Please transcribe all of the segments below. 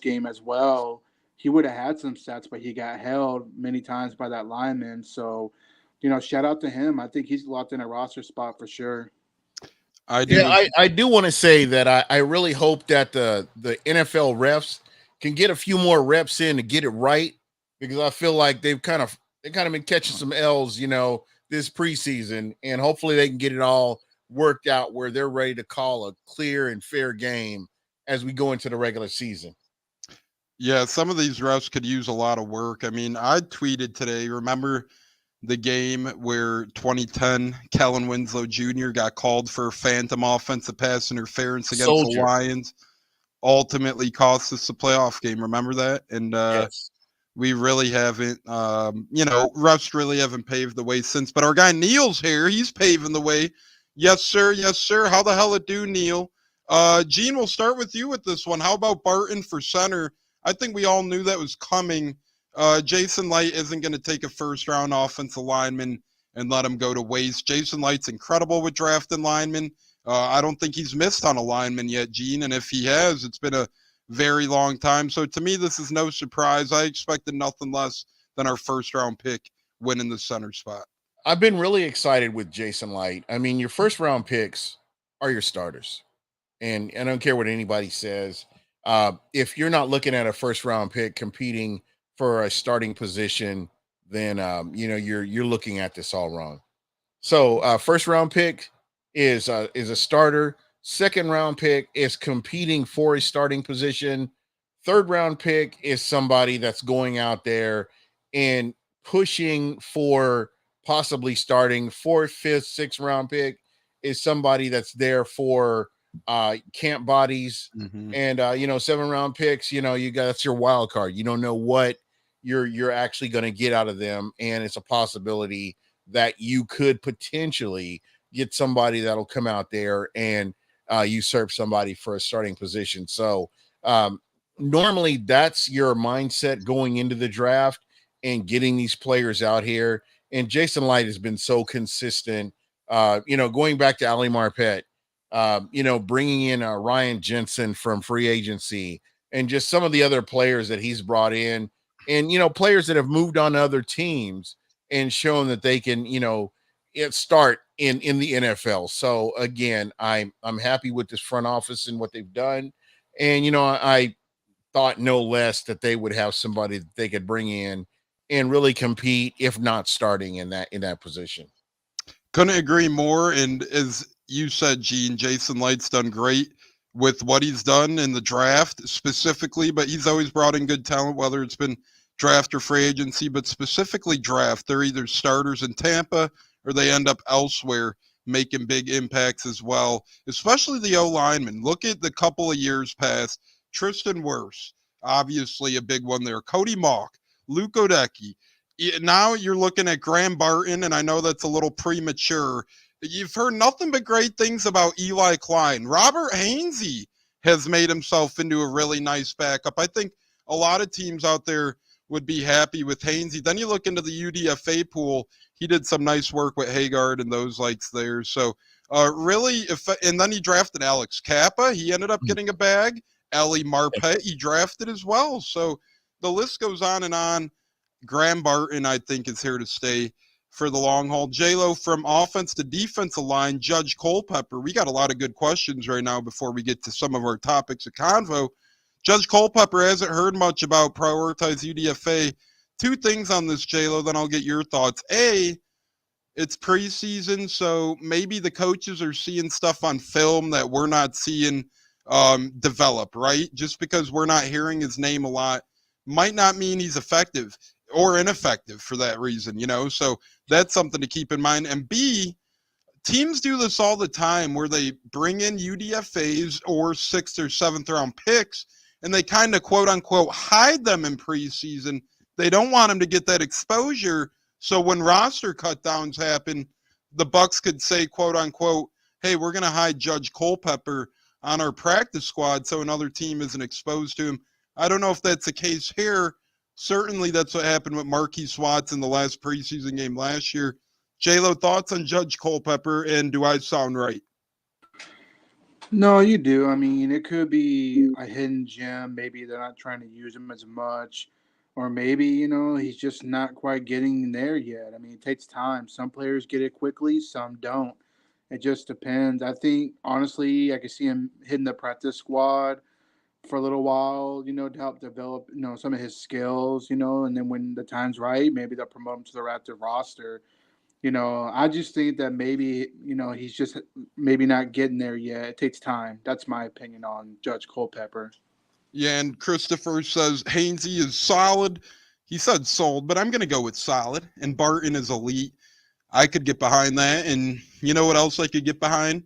game as well, he would have had some sets, but he got held many times by that lineman. So, shout out to him. I think he's locked in a roster spot for sure. I Yeah, do. I do want to say that I really hope that the NFL refs can get a few more reps in to get it right, because I feel like they kind of been catching some L's, this preseason, and hopefully they can get it all worked out where they're ready to call a clear and fair game as we go into the regular season. Yeah, some of these refs could use a lot of work. I mean, I tweeted today, remember the game where 2010 Kellen Winslow Jr. got called for phantom offensive pass interference against the Soldier. Lions? Ultimately cost us the playoff game. Remember that? And Yes. we really haven't, refs really haven't paved the way since. But our guy Neil's here. He's paving the way. Yes, sir. Yes, sir. How the hell it do, Neil? Gene, we'll start with you with this one. How about Barton for center? I think we all knew that was coming. Jason Light isn't going to take a first-round offensive lineman and let him go to waste. Jason Light's incredible with drafting linemen. I don't think he's missed on a lineman yet, Gene, and if he has, it's been a very long time. So to me, this is no surprise. I expected nothing less than our first-round pick winning the center spot. I've been really excited with Jason Light. I mean, your first round picks are your starters. And I don't care what anybody says. If you're not looking at a first round pick competing for a starting position, then you're looking at this all wrong. So first round pick is a starter. Second round pick is competing for a starting position. Third round pick is somebody that's going out there and pushing for possibly starting. Fourth, fifth, sixth round pick is somebody that's there for camp bodies. Mm-hmm. And 7 round picks, that's your wild card. You don't know what you're actually going to get out of them, and it's a possibility that you could potentially get somebody that'll come out there and usurp somebody for a starting position. So normally that's your mindset going into the draft and getting these players out here. And Jason Light has been so consistent, going back to Ali Marpet, bringing in Ryan Jensen from free agency, and just some of the other players that he's brought in, and, players that have moved on to other teams and shown that they can, start in the NFL. So again, I'm happy with this front office and what they've done. And, I thought no less that they would have somebody that they could bring in and really compete, if not starting in that position. Couldn't agree more. And as you said, Gene, Jason Light's done great with what he's done in the draft specifically, but he's always brought in good talent, whether it's been draft or free agency, but specifically draft. They're either starters in Tampa or they end up elsewhere making big impacts as well, especially the O-linemen. Look at the couple of years past. Tristan Wirfs, obviously a big one there. Cody Mauch, Luke Odecki. Now you're looking at Graham Barton, and I know that's a little premature. You've heard nothing but great things about Eli Klein. Robert Hainsey has made himself into a really nice backup. I think a lot of teams out there would be happy with Hainsey. Then you look into the UDFA pool. He did some nice work with Haggard and those lights there. So and then he drafted Alex Kappa. He ended up getting a bag. Ali Marpet, he drafted as well. So the list goes on and on. Graham Barton, I think, is here to stay for the long haul. J-Lo, from offense to defensive line, Judge Culpepper. We got a lot of good questions right now before we get to some of our topics of convo. Judge Culpepper hasn't heard much about prioritize UDFA. 2 things on this, J-Lo, then I'll get your thoughts. A, it's preseason, so maybe the coaches are seeing stuff on film that we're not seeing develop, right? Just because we're not hearing his name a lot might not mean he's effective or ineffective for that reason, so that's something to keep in mind. And B, teams do this all the time where they bring in UDFAs or 6th or 7th round picks and they kind of quote unquote hide them in preseason. They don't want them to get that exposure, so when roster cutdowns happen, the Bucs could say quote unquote, hey, we're going to hide Judge Culpepper on our practice squad so another team isn't exposed to him. I don't know if that's the case here. Certainly that's what happened with Marquise Watts in the last preseason game last year. J-Lo, thoughts on Judge Culpepper, and do I sound right? No, you do. I mean, it could be a hidden gem. Maybe they're not trying to use him as much, or maybe he's just not quite getting there yet. I mean, it takes time. Some players get it quickly, some don't. It just depends. I think honestly, I could see him hitting the practice squad for a little while, to help develop, some of his skills, and then when the time's right, maybe they'll promote him to the active roster. I just think that maybe, he's just maybe not getting there yet. It takes time. That's my opinion on Judge Culpepper. Yeah, and Christopher says Hainsey is solid. He said sold, but I'm going to go with solid. And Barton is elite. I could get behind that. And you know what else I could get behind?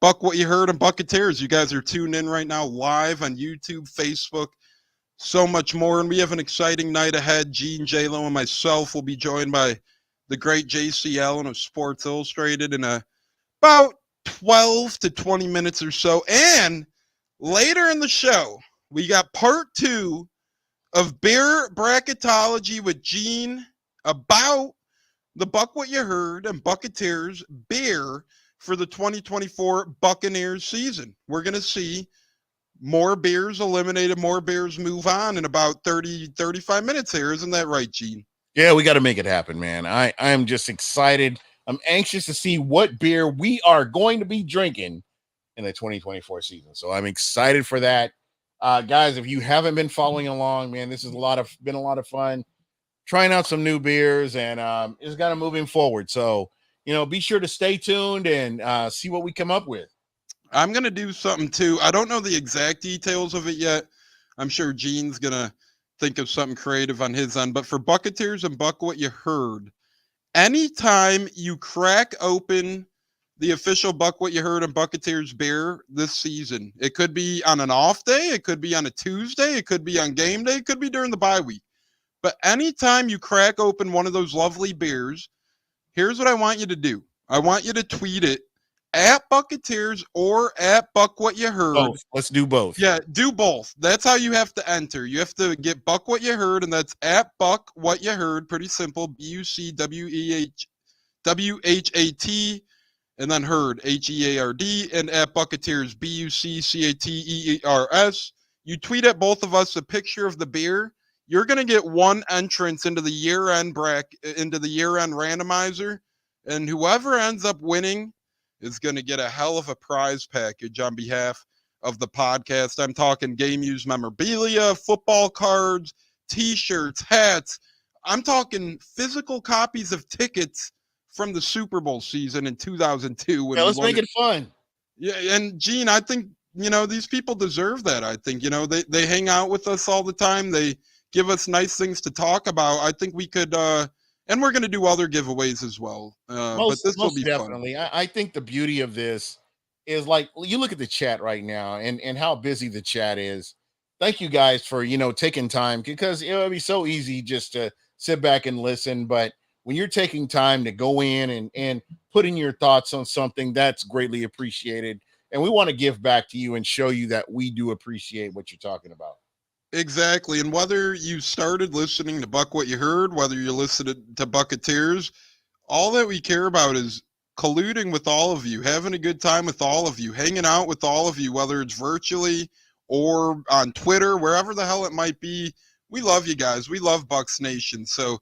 Buc What You Heard and Buccateers. You guys are tuned in right now live on YouTube, Facebook, so much more. And we have an exciting night ahead. Gene, J-Lo, and myself will be joined by the great JC Allen of Sports Illustrated in about 12 to 20 minutes or so. And later in the show, we got part 2 of Bear Bracketology with Gene about the Buc What You Heard and Buccateers beer for the 2024 Buccaneers season. We're going to see more beers eliminated, more beers move on in about 30, 35 minutes here. Isn't that right, Gene? Yeah, we got to make it happen, man. I am just excited. I'm anxious to see what beer we are going to be drinking in the 2024 season. So I'm excited for that. Guys, if you haven't been following along, man, this is been a lot of fun trying out some new beers, and it's kind of moving forward. So, be sure to stay tuned and see what we come up with. I'm going to do something too. I don't know the exact details of it yet. I'm sure Gene's going to think of something creative on his end. But for Buccateers and Buc What You Heard, anytime you crack open the official Buc What You Heard and Buccateers beer this season, it could be on an off day, it could be on a Tuesday, it could be on game day, it could be during the bye week. But anytime you crack open one of those lovely beers, here's what I want you to do. I want you to tweet it at Buccateers or at Buc What You Heard. Both. Let's do both. Yeah, do both. That's how you have to enter. You have to get Buc What You Heard, and that's at Buc What You Heard. Pretty simple. BUCWHAT, and then Heard, HEARD, and at Buccateers, BUCCATEERS. You tweet at both of us a picture of the beer. You're going to get one entrance into the year-end randomizer, and whoever ends up winning is going to get a hell of a prize package on behalf of the podcast. I'm talking game used memorabilia, football cards, t-shirts, hats. I'm talking physical copies of tickets from the Super Bowl season in 2002. Yeah, let's make it fun. Yeah, and Gene, I think, these people deserve that. I think, they hang out with us all the time. They give us nice things to talk about. I think we could, and we're going to do other giveaways as well. But this will be definitely fun. I think the beauty of this is, like, you look at the chat right now and how busy the chat is. Thank you guys for, taking time, because it'd be so easy just to sit back and listen. But when you're taking time to go in and putting your thoughts on something, that's greatly appreciated. And we want to give back to you and show you that we do appreciate what you're talking about. Exactly. And whether you started listening to Buc What You Heard, whether you listened to Buccateers, all that we care about is colluding with all of you, having a good time with all of you, hanging out with all of you, whether it's virtually or on Twitter, wherever the hell it might be. We love you guys. We love Bucs Nation. So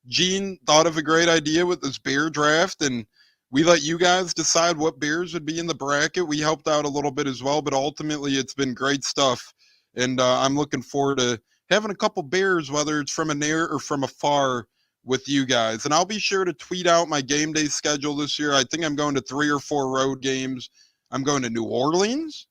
Gene thought of a great idea with this beer draft, and we let you guys decide what beers would be in the bracket. We helped out a little bit as well, but ultimately it's been great stuff. And I'm looking forward to having a couple beers, whether it's from a near or from afar, with you guys. And I'll be sure to tweet out my game day schedule this year. I think I'm going to 3 or 4 road games. I'm going to New Orleans.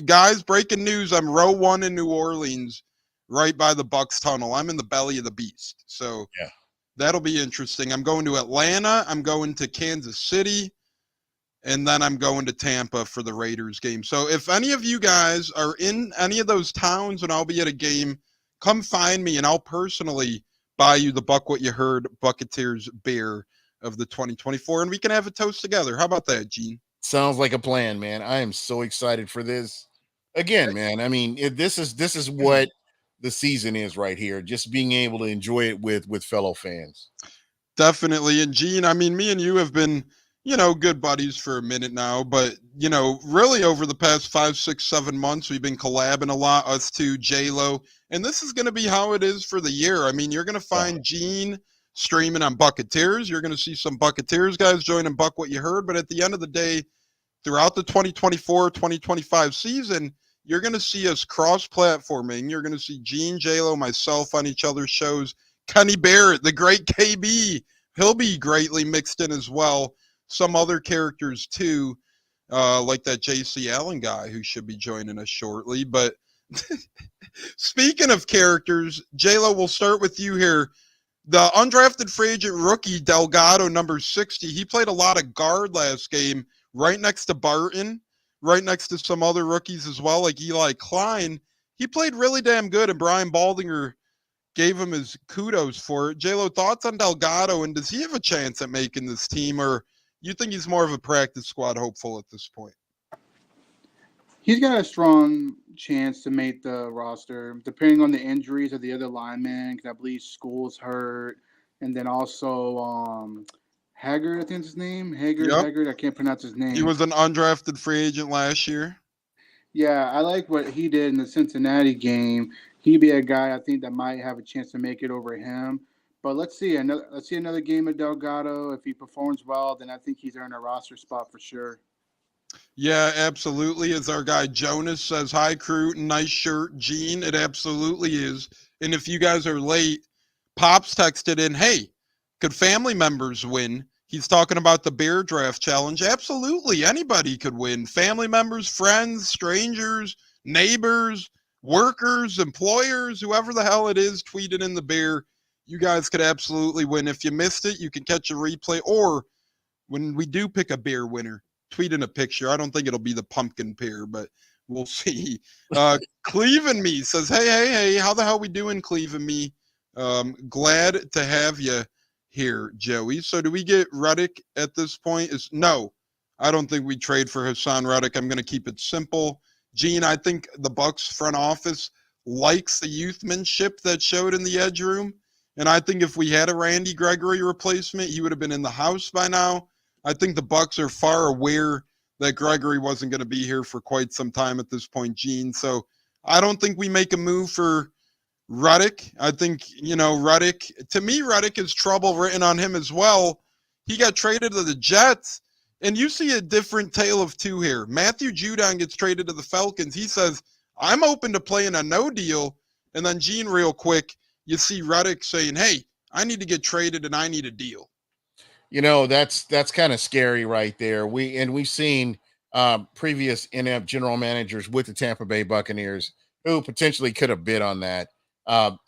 Guys, breaking news. I'm row 1 in New Orleans, right by the Bucs tunnel. I'm in the belly of the beast. So yeah, that'll be interesting. I'm going to Atlanta. I'm going to Kansas City. And then I'm going to Tampa for the Raiders game. So if any of you guys are in any of those towns and I'll be at a game, come find me and I'll personally buy you the Buc What You Heard Buccateers beer of the 2024, and we can have a toast together. How about that, Gene? Sounds like a plan, man. I am so excited for this. Again, man, I mean, this is what the season is right here. Just being able to enjoy it with fellow fans. Definitely. And Gene, I mean, me and you have been good buddies for a minute now, but, really over the past 5, 6, 7 months, we've been collabing a lot, us two, J-Lo, and this is going to be how it is for the year. I mean, you're going to find Gene streaming on Buccateers. You're going to see some Buccateers guys joining Buc What You Heard, but at the end of the day, throughout the 2024-2025 season, you're going to see us cross-platforming. You're going to see Gene, J-Lo, myself on each other's shows. Kenny Barrett, the great KB, he'll be greatly mixed in as well. Some other characters too, like that J.C. Allen guy who should be joining us shortly. But speaking of characters, J-Lo, we'll start with you here. The undrafted free agent rookie, Delgado, number 60, he played a lot of guard last game, right next to Barton, right next to some other rookies as well, like Eli Klein. He played really damn good, and Brian Baldinger gave him his kudos for it. J-Lo, thoughts on Delgado, and does he have a chance at making this team, or you think he's more of a practice squad hopeful at this point? He's got a strong chance to make the roster, depending on the injuries of the other linemen. I believe School's hurt, and then also Haggard, I think is his name. Haggard. I can't pronounce his name. He was an undrafted free agent last year. Yeah, I like what he did in the Cincinnati game. He'd be a guy I think that might have a chance to make it over him. But let's see another game of Delgado. If he performs well, then I think he's earned a roster spot for sure. Yeah, absolutely. As our guy Jonas says, hi, crew, nice shirt, Gene. It absolutely is. And if you guys are late, Pops texted in, hey, could family members win? He's talking about the beer draft challenge. Absolutely. Anybody could win. Family members, friends, strangers, neighbors, workers, employers, whoever the hell it is, tweet it in the beer. You guys could absolutely win. If you missed it, you can catch a replay. Or when we do pick a beer winner, tweet in a picture. I don't think it'll be the pumpkin beer, but we'll see. Cleve and Me says, hey, how the hell we doing, Cleve and Me? Glad to have you here, Joey. So do we get Reddick at this point? No, I don't think we trade for Hassan Reddick. I'm going to keep it simple. Gene, I think the Bucs front office likes the youthmanship that showed in the edge room. And I think if we had a Randy Gregory replacement, he would have been in the house by now. I think the Bucs are far aware that Gregory wasn't going to be here for quite some time at this point, Gene. So I don't think we make a move for Reddick. I think, Reddick, to me, Reddick is trouble written on him as well. He got traded to the Jets, and you see a different tale of two here. Matthew Judon gets traded to the Falcons. He says, I'm open to playing a no deal. And then, Gene, real quick, you see Reddick saying, hey, I need to get traded and I need a deal. That's kind of scary right there. We've seen previous NF general managers with the Tampa Bay Buccaneers who potentially could have bid on that.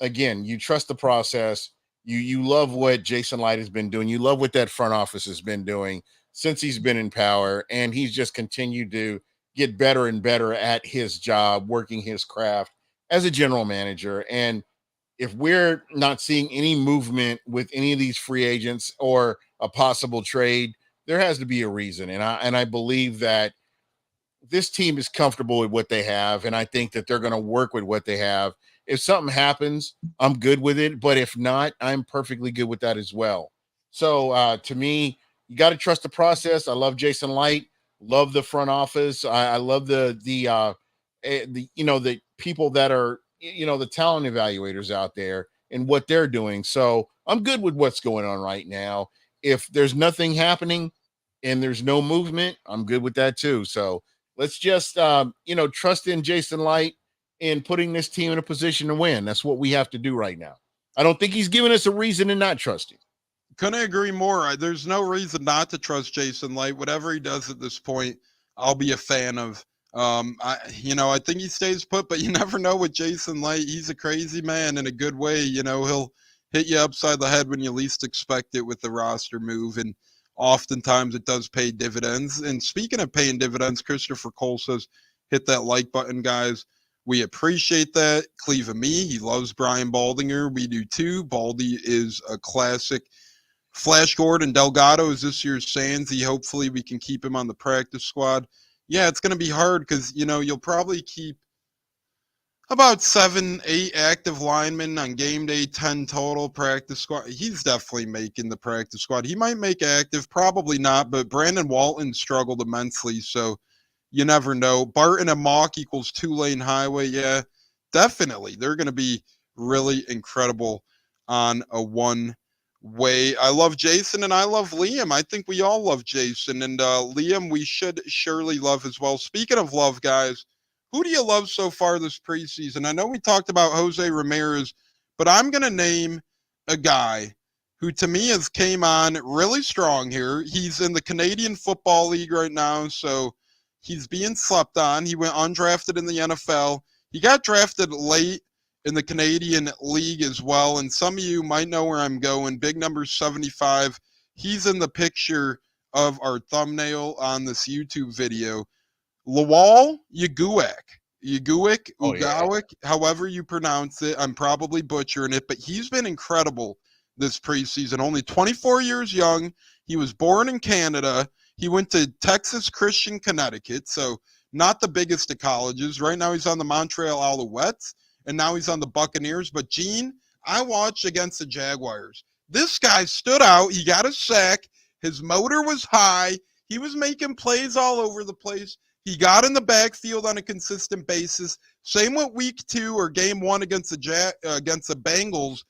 Again, you trust the process. You love what Jason Light has been doing. You love what that front office has been doing since he's been in power, and he's just continued to get better and better at his job, working his craft as a general manager. And if we're not seeing any movement with any of these free agents or a possible trade, there has to be a reason. And I believe that this team is comfortable with what they have, and I think that they're going to work with what they have. If something happens, I'm good with it. But if not, I'm perfectly good with that as well. So to me, you got to trust the process. I love Jason Light. Love the front office. I love the people that are, the talent evaluators out there and what they're doing. So I'm good with what's going on right now. If there's nothing happening and there's no movement, I'm good with that too. So let's just, trust in Jason Light in putting this team in a position to win. That's what we have to do right now. I don't think he's given us a reason to not trust him. Couldn't agree more. There's no reason not to trust Jason Light. Whatever he does at this point, I'll be a fan of. I think he stays put, but you never know with Jason Light. He's a crazy man in a good way. He'll hit you upside the head when you least expect it with the roster move, and oftentimes it does pay dividends. And speaking of paying dividends, Christopher Cole says, hit that like button, guys. We appreciate that. Cleve and Me, he loves Brian Baldinger. We do too. Baldy is a classic. Flash Gordon Delgado is this year's Sandsy. Hopefully we can keep him on the practice squad. Yeah, it's going to be hard because, you'll probably keep About 7, 8 active linemen on game day, 10 total practice squad. He's definitely making the practice squad. He might make active, probably not, but Brandon Walton struggled immensely, so you never know. Barton and Mock equals 2-lane highway. Yeah, definitely. They're going to be really incredible on a one-way. I love Jason and I love Liam. I think we all love Jason. And Liam, we should surely love as well. Speaking of love, guys, who do you love so far this preseason? I know we talked about Jose Ramirez, but I'm going to name a guy who to me has came on really strong here. He's in the Canadian Football League right now, so he's being slept on. He went undrafted in the NFL. He got drafted late in the Canadian League as well, and some of you might know where I'm going. Big number 75. He's in the picture of our thumbnail on this YouTube video. Lawal Ugawik, however you pronounce it. I'm probably butchering it, but he's been incredible this preseason. Only 24 years young. He was born in Canada. He went to Texas Christian, Connecticut, so not the biggest of colleges. Right now he's on the Montreal Alouettes, and now he's on the Buccaneers. But, Gene, I watched against the Jaguars. This guy stood out. He got a sack. His motor was high. He was making plays all over the place. He got in the backfield on a consistent basis. Same with week 2 or game 1 against the Bengals.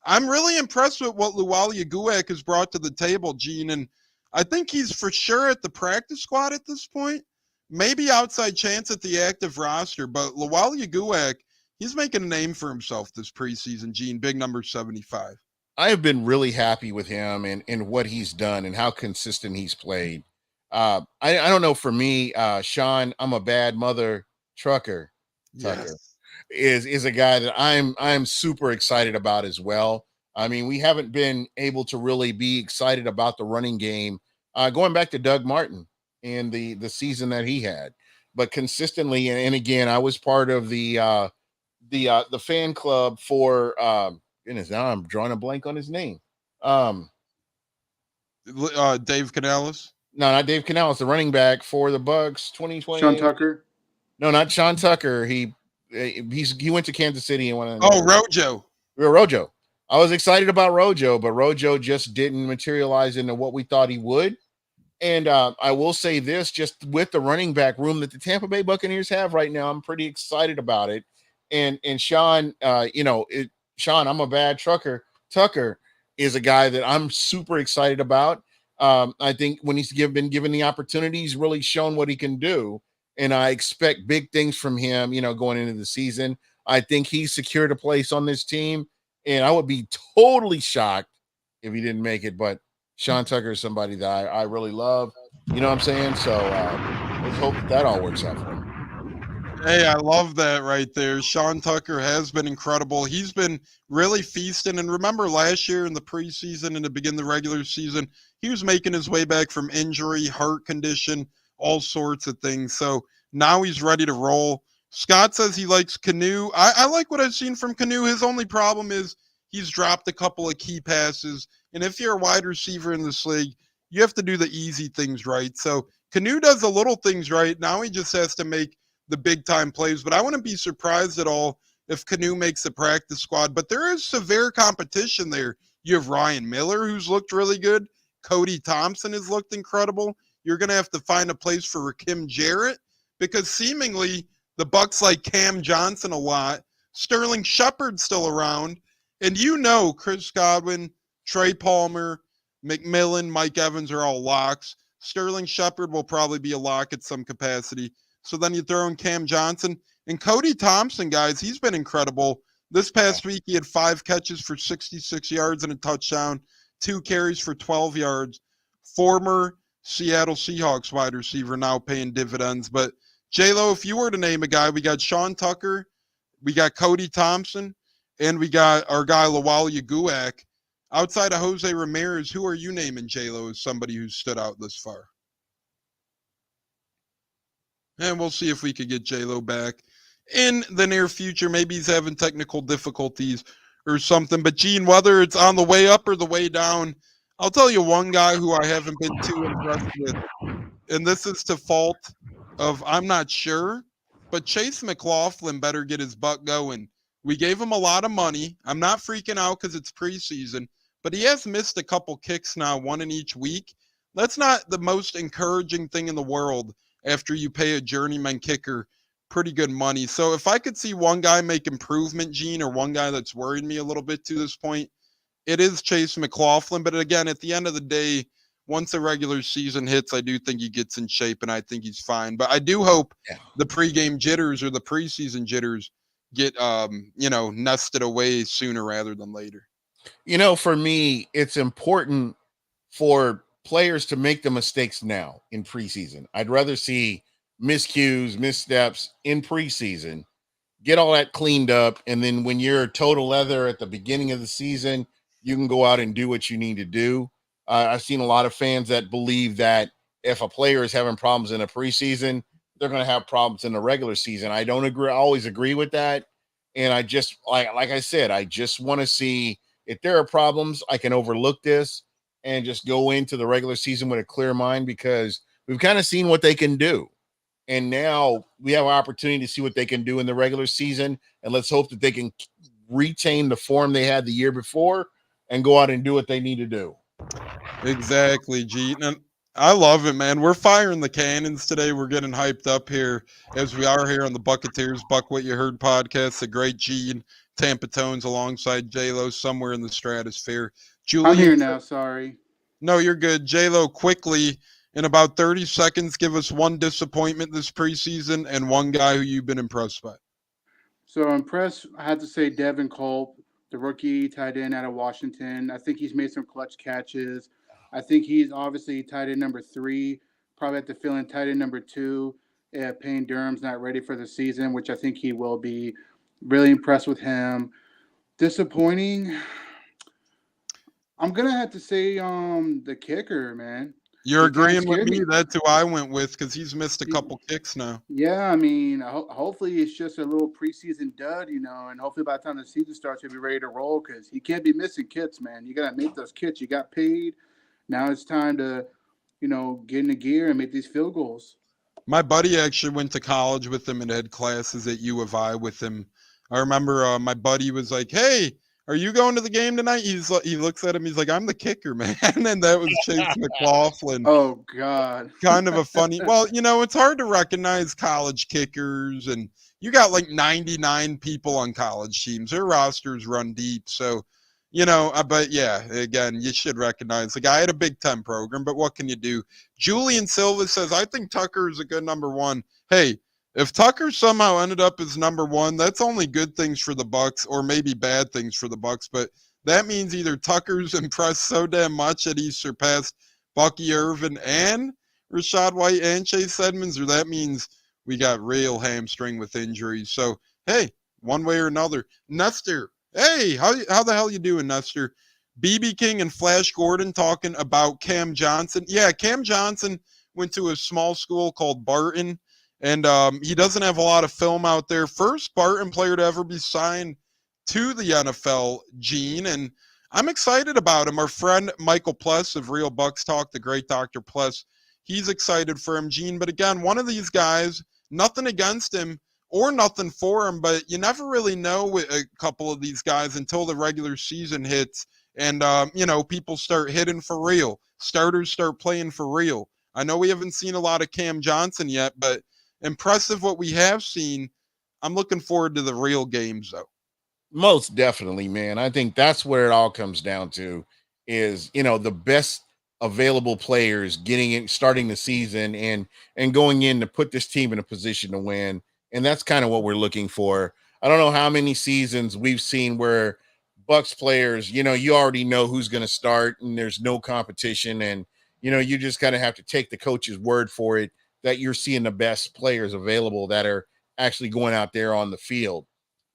I'm really impressed with what Lawal Ugawik has brought to the table, Gene, and I think he's for sure at the practice squad at this point. Maybe outside chance at the active roster, but Lawal Ugawik, he's making a name for himself this preseason, Gene, big number 75. I have been really happy with him and what he's done and how consistent he's played. I don't know, for me, Sean, I'm a bad mother Tucker Yes. is a guy that I'm super excited about as well. I mean, we haven't been able to really be excited about the running game going back to Doug Martin and the season that he had, but consistently. And again, I was part of the fan club for goodness, now I'm drawing a blank on his name. Dave Canales. No, not Dave Canales, the running back for the Bucs 2020. Sean Tucker. No, not Sean Tucker. He went to Kansas City and went. Rojo. I was excited about Rojo, but Rojo just didn't materialize into what we thought he would. And I will say this, just with the running back room that the Tampa Bay Buccaneers have right now, I'm pretty excited about it. And Sean, Sean, I'm a bad trucker. Tucker is a guy that I'm super excited about. I think when he's been given the opportunity, he's really shown what he can do. And I expect big things from him, going into the season. I think he's secured a place on this team. And I would be totally shocked if he didn't make it. But Sean Tucker is somebody that I really love. You know what I'm saying? So let's hope that all works out for him. Hey, I love that right there. Sean Tucker has been incredible. He's been really feasting. And remember last year in the preseason and to begin the regular season, he was making his way back from injury, heart condition, all sorts of things. So now he's ready to roll. Scott says he likes Canoe. I like what I've seen from Canoe. His only problem is he's dropped a couple of key passes. And if you're a wide receiver in this league, you have to do the easy things right. So Canoe does the little things right. Now he just has to make the big time plays, but I wouldn't be surprised at all if Canoe makes the practice squad. But there is severe competition there. You have Ryan Miller, who's looked really good. Cody Thompson has looked incredible. You're going to have to find a place for Rakim Jarrett because seemingly the Bucs like Cam Johnson a lot. Sterling Shepard's still around. And Chris Godwin, Trey Palmer, McMillan, Mike Evans are all locks. Sterling Shepard will probably be a lock at some capacity. So then you throw in Cam Johnson. And Cody Thompson, guys, he's been incredible. This past week, he had 5 catches for 66 yards and a touchdown, 2 carries for 12 yards. Former Seattle Seahawks wide receiver, now paying dividends. But, J-Lo, if you were to name a guy, we got Sean Tucker, we got Cody Thompson, and we got our guy Lawal Ugawik. Outside of Jose Ramirez, who are you naming, J-Lo, as somebody who stood out this far? And we'll see if we could get J-Lo back in the near future. Maybe he's having technical difficulties or something. But, Gene, whether it's on the way up or the way down, I'll tell you one guy who I haven't been too impressed with, and this is to fault of I'm not sure, but Chase McLaughlin better get his butt going. We gave him a lot of money. I'm not freaking out because it's preseason, but he has missed a couple kicks now, one in each week. That's not the most encouraging thing in the world after you pay a journeyman kicker pretty good money. So if I could see one guy make improvement, Gene, or one guy that's worried me a little bit to this point, it is Chase McLaughlin. But again, at the end of the day, once the regular season hits, I do think he gets in shape and I think he's fine. But I do hope the pregame jitters or the preseason jitters get nested away sooner rather than later. For me, it's important for players to make the mistakes now in preseason. I'd rather see miscues, missteps in preseason, get all that cleaned up, and then when you're total leather at the beginning of the season, you can go out and do what you need to do. I've seen a lot of fans that believe that if a player is having problems in a preseason, they're going to have problems in the regular season. I don't agree. I always agree with that. And I just, like I said, I just want to see if there are problems, I can overlook this and just go into the regular season with a clear mind, because we've kind of seen what they can do. And now we have an opportunity to see what they can do in the regular season. And let's hope that they can retain the form they had the year before and go out and do what they need to do. Exactly, Gene. And I love it, man. We're firing the cannons today. We're getting hyped up here as we are here on the Bucketeers Buc What Ya Heard podcast. The great Gene Tampa Tones alongside J-Lo somewhere in the stratosphere. I'm here now. Sorry. No, you're good. J-Lo, quickly, in about 30 seconds, give us one disappointment this preseason and one guy who you've been impressed by. So impressed, I have to say Devin Culp, the rookie tight end out of Washington. I think he's made some clutch catches. I think he's obviously tight end number 3. Probably have to fill in tight end number 2 if Payne Durham's not ready for the season, which I think he will be. Really impressed with him. Disappointing, I'm gonna have to say the kicker, man. You're agreeing with me. That's who I went with because he's missed a couple kicks now. Yeah, I mean, hopefully it's just a little preseason dud, and hopefully by the time the season starts, he'll be ready to roll because he can't be missing kicks, man. You got to make those kicks. You got paid. Now it's time to, get in the gear and make these field goals. My buddy actually went to college with him and had classes at U of I with him. I remember my buddy was like, "Hey, are you going to the game tonight?" He looks at him. He's like, "I'm the kicker, man." And that was Chase McLaughlin. Oh God. Kind of a funny. Well, it's hard to recognize college kickers, and you got like 99 people on college teams. Their rosters run deep, so but yeah, again, you should recognize the guy had a Big Ten program, but what can you do? Julian Silva says, "I think Tucker is a good number 1." Hey, if Tucker somehow ended up as number 1, that's only good things for the Bucs, or maybe bad things for the Bucs. But that means either Tucker's impressed so damn much that he's surpassed Bucky Irvin and Rachaad White and Chase Edmonds, or that means we got real hamstring with injuries. So hey, one way or another, Nestor. Hey, how the hell you doing, Nestor? BB King and Flash Gordon talking about Cam Johnson. Yeah, Cam Johnson went to a small school called Barton. And he doesn't have a lot of film out there. First Barton player to ever be signed to the NFL, Gene. And I'm excited about him. Our friend Michael Pless of Real Bucs Talk, the great Dr. Pless, he's excited for him, Gene. But again, one of these guys, nothing against him or nothing for him, but you never really know with a couple of these guys until the regular season hits and, people start hitting for real. Starters start playing for real. I know we haven't seen a lot of Cam Johnson yet, but impressive what we have seen. I'm looking forward to the real games, though. Most definitely, man. I think that's where it all comes down to is, the best available players starting the season and going in to put this team in a position to win. And that's kind of what we're looking for. I don't know how many seasons we've seen where Bucs players, you already know who's going to start and there's no competition. And, you just kind of have to take the coach's word for it that you're seeing the best players available that are actually going out there on the field.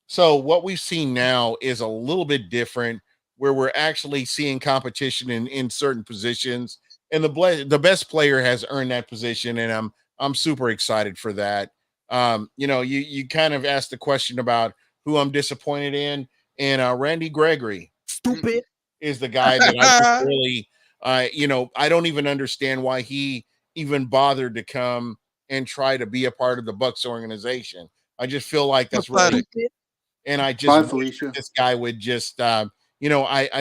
So what we've seen now is a little bit different, where we're actually seeing competition in certain positions, and the best player has earned that position, and I'm super excited for that. You kind of asked the question about who I'm disappointed in, and Randy Gregory, stupid, is the guy that I just really, I don't even understand why he even bothered to come and try to be a part of the Bucs organization. I just feel like that's really Pathetic. and I just Bye, wish Felicia. this guy would just, I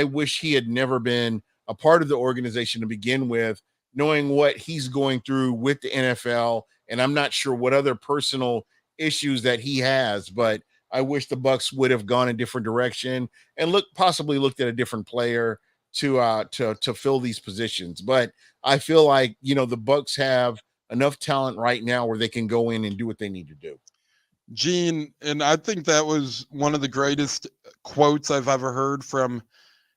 wish he had never been a part of the organization to begin with, knowing what he's going through with the NFL. And I'm not sure what other personal issues that he has, but I wish the Bucs would have gone a different direction and possibly looked at a different player to fill these positions. But I feel like, the Bucs have enough talent right now where they can go in and do what they need to do. Gene, and I think that was one of the greatest quotes I've ever heard from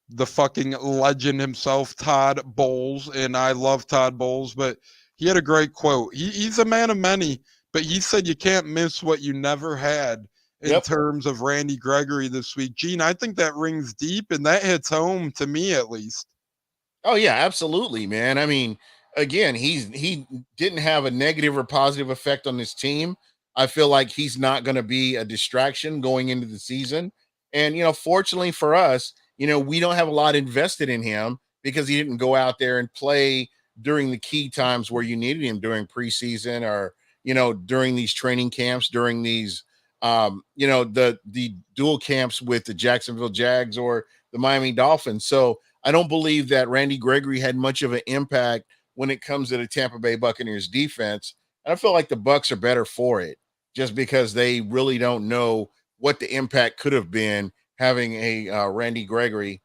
the fucking legend himself, Todd Bowles. And I love Todd Bowles, but he had a great quote. He's a man of many, but he said you can't miss what you never had in terms of Randy Gregory this week. Gene, I think that rings deep and that hits home to me at least. Oh yeah, absolutely, man. I mean, again, he didn't have a negative or positive effect on this team. I feel like he's not going to be a distraction going into the season. And fortunately for us, we don't have a lot invested in him because he didn't go out there and play during the key times where you needed him during preseason or during these training camps, during these the dual camps with the Jacksonville Jags or the Miami Dolphins. So I don't believe that Randy Gregory had much of an impact when it comes to the Tampa Bay Buccaneers defense. And I feel like the Bucs are better for it just because they really don't know what the impact could have been having a Randy Gregory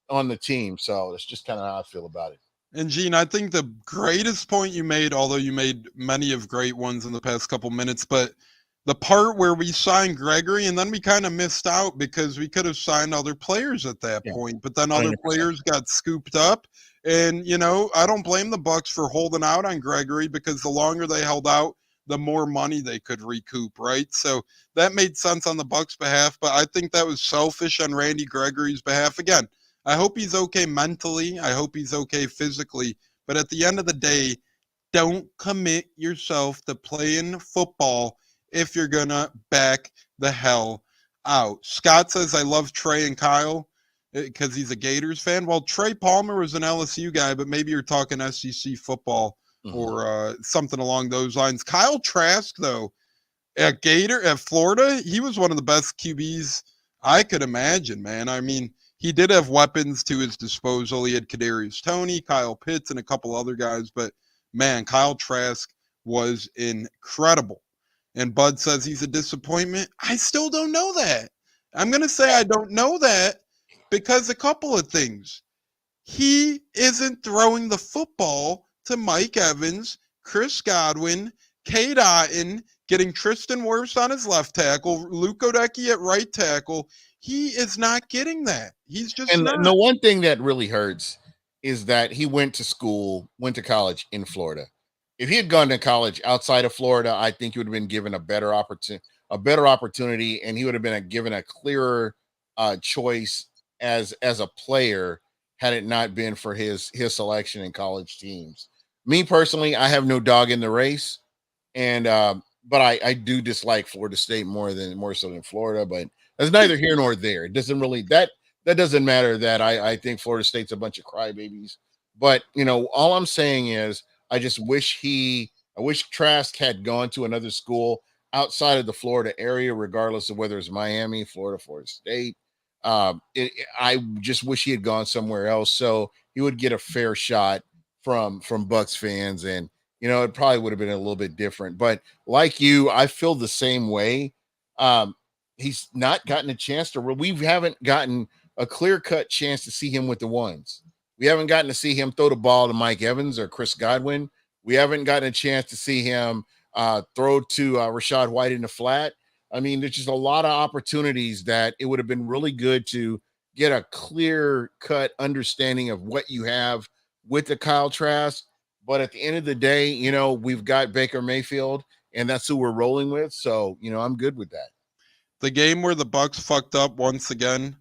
on the team. So that's just kind of how I feel about it. And Gene, I think the greatest point you made, although you made many of great ones in the past couple minutes, but the part where we signed Gregory and then we kind of missed out because we could have signed other players at that point, but then other 100%. players got scooped up. And, I don't blame the Bucs for holding out on Gregory because the longer they held out, the more money they could recoup, right? So that made sense on the Bucs' behalf, but I think that was selfish on Randy Gregory's behalf. Again, I hope he's okay mentally. I hope he's okay physically. But at the end of the day, don't commit yourself to playing football if you're going to back the hell out. Scott says, I love Trey and Kyle because he's a Gators fan. Well, Trey Palmer was an LSU guy, but maybe you're talking SEC football or something along those lines. Kyle Trask, though, at Florida, he was one of the best QBs I could imagine, man. I mean, he did have weapons to his disposal. He had Kadarius Toney, Kyle Pitts, and a couple other guys, but man, Kyle Trask was incredible. And Bud says he's a disappointment. I still don't know that. I'm going to say I don't know that because a couple of things. He isn't throwing the football to Mike Evans, Chris Godwin, Cade Otton, getting Tristan Wirfs on his left tackle, Luke Godecki at right tackle. He is not getting that. He's just and not. the one thing that really hurts is that he went to college in Florida. If he had gone to college outside of Florida, I think he would have been given a better opportunity, and he would have been given a clearer choice as a player had it not been for his selection in college teams. Me personally, I have no dog in the race, and but I do dislike Florida State more so than Florida, but that's neither here nor there. It doesn't really that doesn't matter that I think Florida State's a bunch of crybabies. But all I'm saying is I wish Trask had gone to another school outside of the Florida area, regardless of whether it's Miami, Florida State. I just wish he had gone somewhere else so he would get a fair shot from Bucs fans, and it probably would have been a little bit different. But like you, I feel the same way. He's not gotten a chance we haven't gotten a clear-cut chance to see him with the ones. We haven't gotten to see him throw the ball to Mike Evans or Chris Godwin. We haven't gotten a chance to see him throw to Rachaad White in the flat. I mean, there's just a lot of opportunities that it would have been really good to get a clear-cut understanding of what you have with the Kyle Trask. But at the end of the day, we've got Baker Mayfield, and that's who we're rolling with. So, I'm good with that. The game where the Bucs fucked up once again,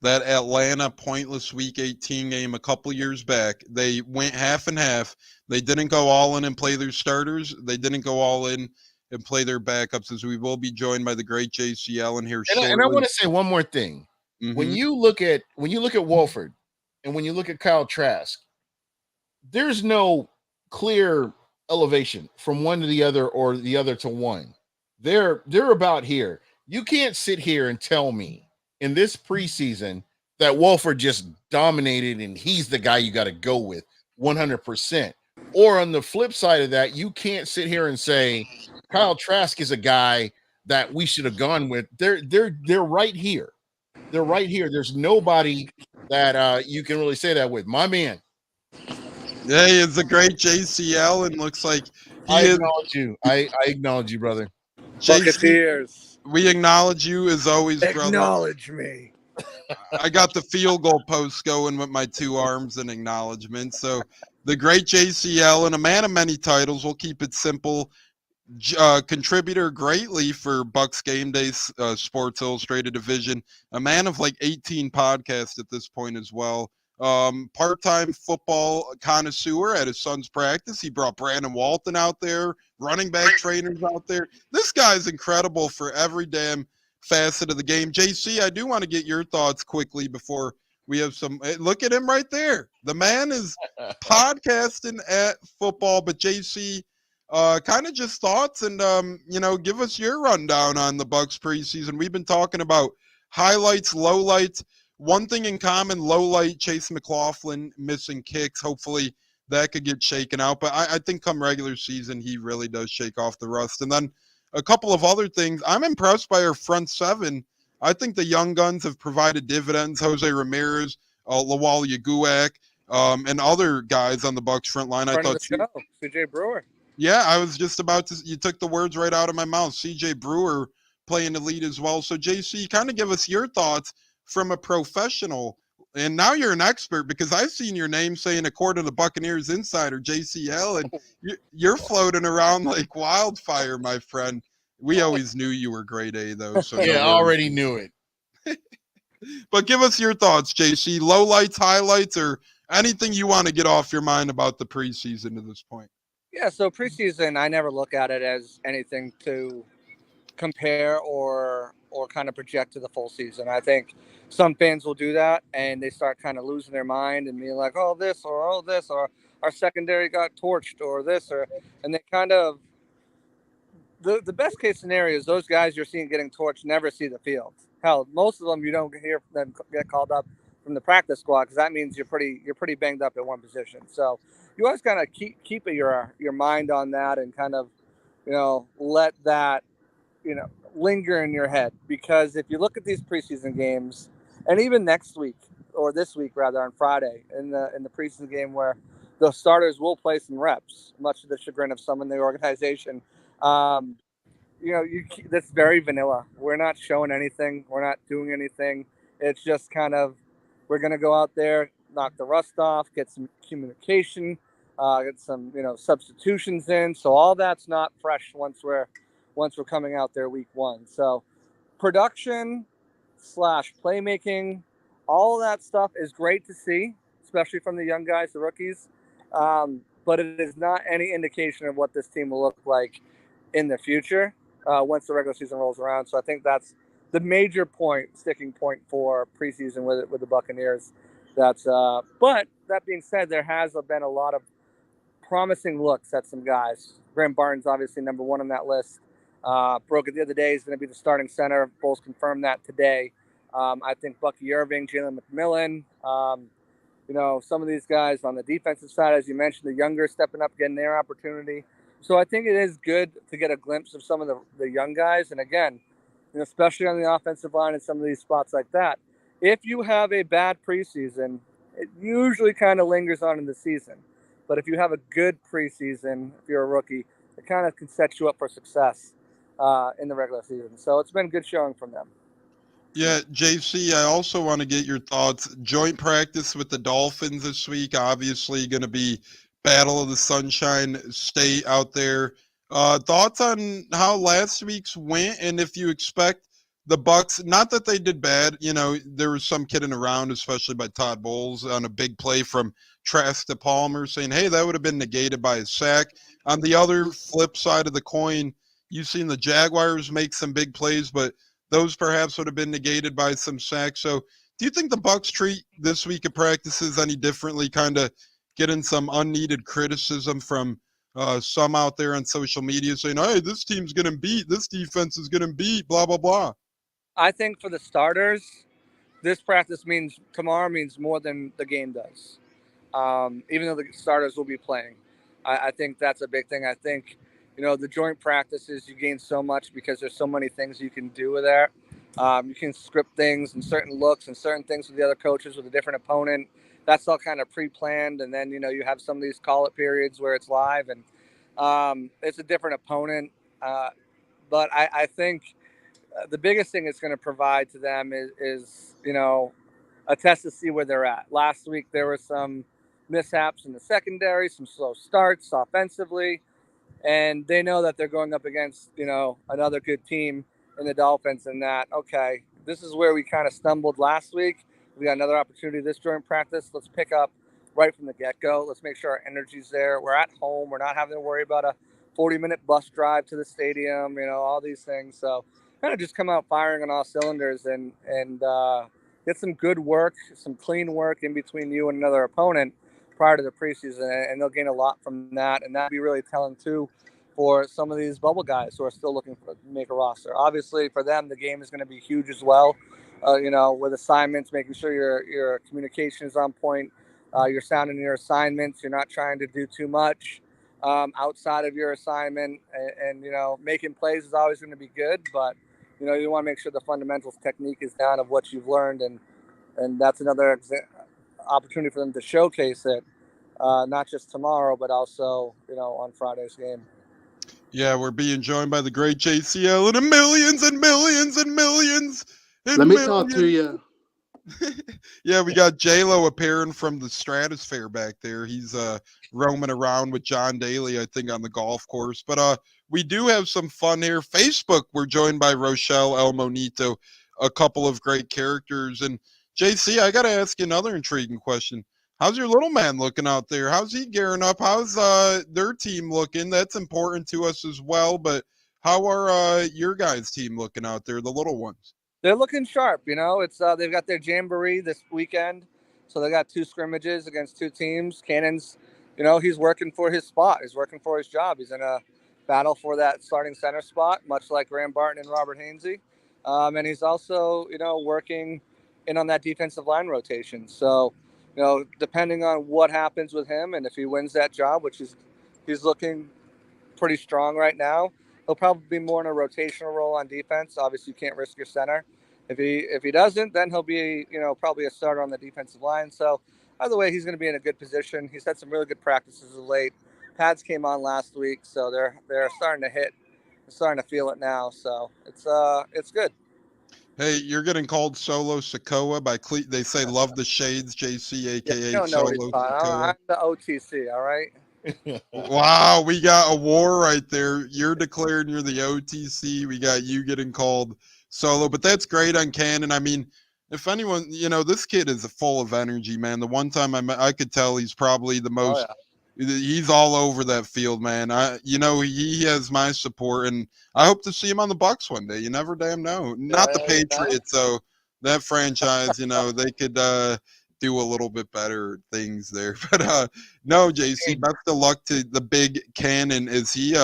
that Atlanta pointless Week 18 game a couple years back, they went half and half. They didn't go all in and play their starters. They didn't go all in and play their backups, as we will be joined by the great JC Allen here shortly. And I want to say one more thing. When you look at Wolford and when you look at Kyle Trask, there's no clear elevation from one to the other or the other to one. They're about here. You can't sit here and tell me in this preseason that Wolford just dominated and he's the guy you got to go with 100%. Or on the flip side of that, you can't sit here and say Kyle Trask is a guy that we should have gone with. They're right here. They're right here. There's nobody that you can really say that with. My man. Yeah, he is a great JCL, and looks like I acknowledge you. I acknowledge you, brother. Buccaneers. We acknowledge you as always, brother. Acknowledge me. I got the field goal post going with my 2 arms in acknowledgement. So the great JCL and a man of many titles. We'll keep it simple. Contributor greatly for Bucs Game Day Sports Illustrated division. A man of like 18 podcasts at this point as well. Part-time football connoisseur at his son's practice. He brought Brandon Walton out there, running back trainers out there. This guy's incredible for every damn facet of the game. JC, I do want to get your thoughts quickly before we have some. Look at him right there. The man is podcasting at football. But JC, kind of just thoughts and give us your rundown on the Bucs preseason. We've been talking about highlights, lowlights. One thing in common: low light Chase McLaughlin missing kicks. Hopefully that could get shaken out. But I think come regular season, he really does shake off the rust. And then a couple of other things. I'm impressed by our front 7. I think the young guns have provided dividends. Jose Ramirez, Lawal Yaguak, and other guys on the Bucs front line. I thought CJ Brewer. Yeah, I was just about to. You took the words right out of my mouth. CJ Brewer playing the lead as well. So JC, kind of give us your thoughts from a professional. And now you're an expert because I've seen your name saying according to Buccaneers Insider, JCL, and you're floating around like wildfire, my friend. We always knew you were grade A, though. So yeah, already knew it. But give us your thoughts, JC. Lowlights, highlights, or anything you want to get off your mind about the preseason to this point. Yeah, so preseason, I never look at it as anything to compare or kind of project to the full season. I think some fans will do that and they start kind of losing their mind and being like, oh, this, or our secondary got torched, or this, and they kind of, the best case scenario is those guys you're seeing getting torched never see the field. Hell, most of them you don't hear them get called up from the practice squad because that means you're pretty banged up at one position. So you always kind of keep your mind on that and kind of, let that, linger in your head, because if you look at these preseason games, and even next week or this week rather on Friday in the preseason game where the starters will play some reps, much to the chagrin of some in the organization, that's very vanilla. We're not showing anything. We're not doing anything. It's just kind of, we're going to go out there, knock the rust off, get some communication, get some, substitutions in. So all that's not fresh once we're coming out there week 1. So production / playmaking, all of that stuff is great to see, especially from the young guys, the rookies. But it is not any indication of what this team will look like in the future once the regular season rolls around. So I think that's the major sticking point for preseason with the Buccaneers. But that being said, there has been a lot of promising looks at some guys. Graham Barton's obviously number 1 on that list. Broke it the other day. He's going to be the starting center. Bulls confirmed that today. I think Bucky Irving, Jalen McMillan, some of these guys on the defensive side, as you mentioned, the younger stepping up, getting their opportunity. So I think it is good to get a glimpse of some of the young guys. And again, especially on the offensive line and some of these spots like that, if you have a bad preseason, it usually kind of lingers on in the season. But if you have a good preseason, if you're a rookie, it kind of can set you up for success in the regular season. So it's been good showing from them. Yeah, JC, I also want to get your thoughts. Joint practice with the Dolphins this week, obviously going to be Battle of the Sunshine State out there. Thoughts on how last week's went, and if you expect the Bucs, not that they did bad, there was some kidding around, especially by Todd Bowles on a big play from Trask to Palmer saying, hey, that would have been negated by a sack. On the other flip side of the coin, you've seen the Jaguars make some big plays, but those perhaps would have been negated by some sacks. So do you think the Bucs treat this week of practices any differently, kind of getting some unneeded criticism from some out there on social media saying, hey, this team's going to beat, this defense is going to beat, blah, blah, blah. I think for the starters, this practice means tomorrow means more than the game does. Even though the starters will be playing, I think that's a big thing. I think, the joint practices, you gain so much because there's so many things you can do with that. You can script things and certain looks and certain things with the other coaches with a different opponent. That's all kind of pre-planned. And then, you have some of these call-it periods where it's live and it's a different opponent. But I think the biggest thing it's going to provide to them is a test to see where they're at. Last week, there were some mishaps in the secondary, some slow starts offensively, and they know that they're going up against, another good team in the Dolphins, and that, okay, this is where we kind of stumbled last week. We got another opportunity this joint practice. Let's pick up right from the get-go. Let's make sure our energy's there. We're at home. We're not having to worry about a 40-minute bus drive to the stadium, all these things. So kind of just come out firing on all cylinders and get some good work, some clean work in between you and another opponent prior to the preseason, and they'll gain a lot from that. And that'd be really telling too for some of these bubble guys who are still looking to make a roster. Obviously, for them, the game is going to be huge as well. With assignments, making sure your communication is on point, you're sounding your assignments, you're not trying to do too much outside of your assignment, and making plays is always going to be good, but you want to make sure the fundamentals technique is down of what you've learned, and that's another opportunity for them to showcase it, not just tomorrow, but also on Friday's game. Yeah, we're being joined by the great JCL and millions and millions and millions. And Let me millions. talk to you. Yeah, we got J-Lo appearing from the stratosphere back there. He's roaming around with John Daly, I think, on the golf course. But we do have some fun here. Facebook, we're joined by Rochelle El Monito, a couple of great characters. And JC, I got to ask you another intriguing question. How's your little man looking out there? How's he gearing up? How's their team looking? That's important to us as well. But how are your guys' team looking out there, the little ones? They're looking sharp. It's they've got their jamboree this weekend, so they got 2 scrimmages against 2 teams. Cannon's, he's working for his spot. He's working for his job. He's in a battle for that starting center spot, much like Graham Barton and Robert Hainsey. And he's also, working in on that defensive line rotation. So, depending on what happens with him and if he wins that job, which he's looking pretty strong right now, he'll probably be more in a rotational role on defense. Obviously, you can't risk your center. If he doesn't, then he'll be probably a starter on the defensive line. So either way, he's going to be in a good position. He's had some really good practices of late. Pads came on last week, so they're starting to hit. They're starting to feel it now. So it's good. Hey, you're getting called Solo Sokoa by They say love the shades, JC, a.k.a. Solo Sokoa. I'm the OTC, all right? Wow, we got a war right there. You're declaring you're the OTC. We got you getting called Solo, but that's great on Cannon. I mean, if anyone, this kid is full of energy, man. The one time I could tell he's probably the most. Oh, yeah. He's all over that field, man. He has my support, and I hope to see him on the Bucs one day. You never damn know. Not the Patriots, though. That franchise, they could do a little bit better things there. But no, JC, best of luck to the big Cannon as he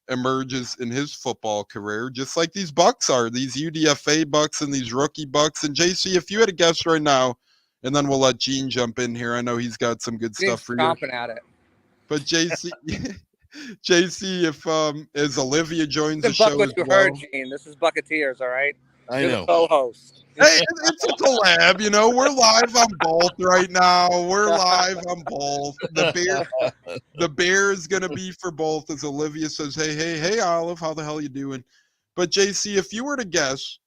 emerges in his football career, just like these Bucs are, these UDFA Bucs and these rookie Bucs. And JC, if you had a guess right now, and then we'll let Gene jump in here. I know he's got some good stuff for you. Chomping at it. But JC, if as Olivia joins the show as what you heard, Gene. This is Buccateers, all right? I know. Co-host. Hey, it's a collab. We're live on both right now. We're live on both. The bear is gonna be for both, as Olivia says. Hey, Olive, how the hell you doing? But JC, if you were to guess,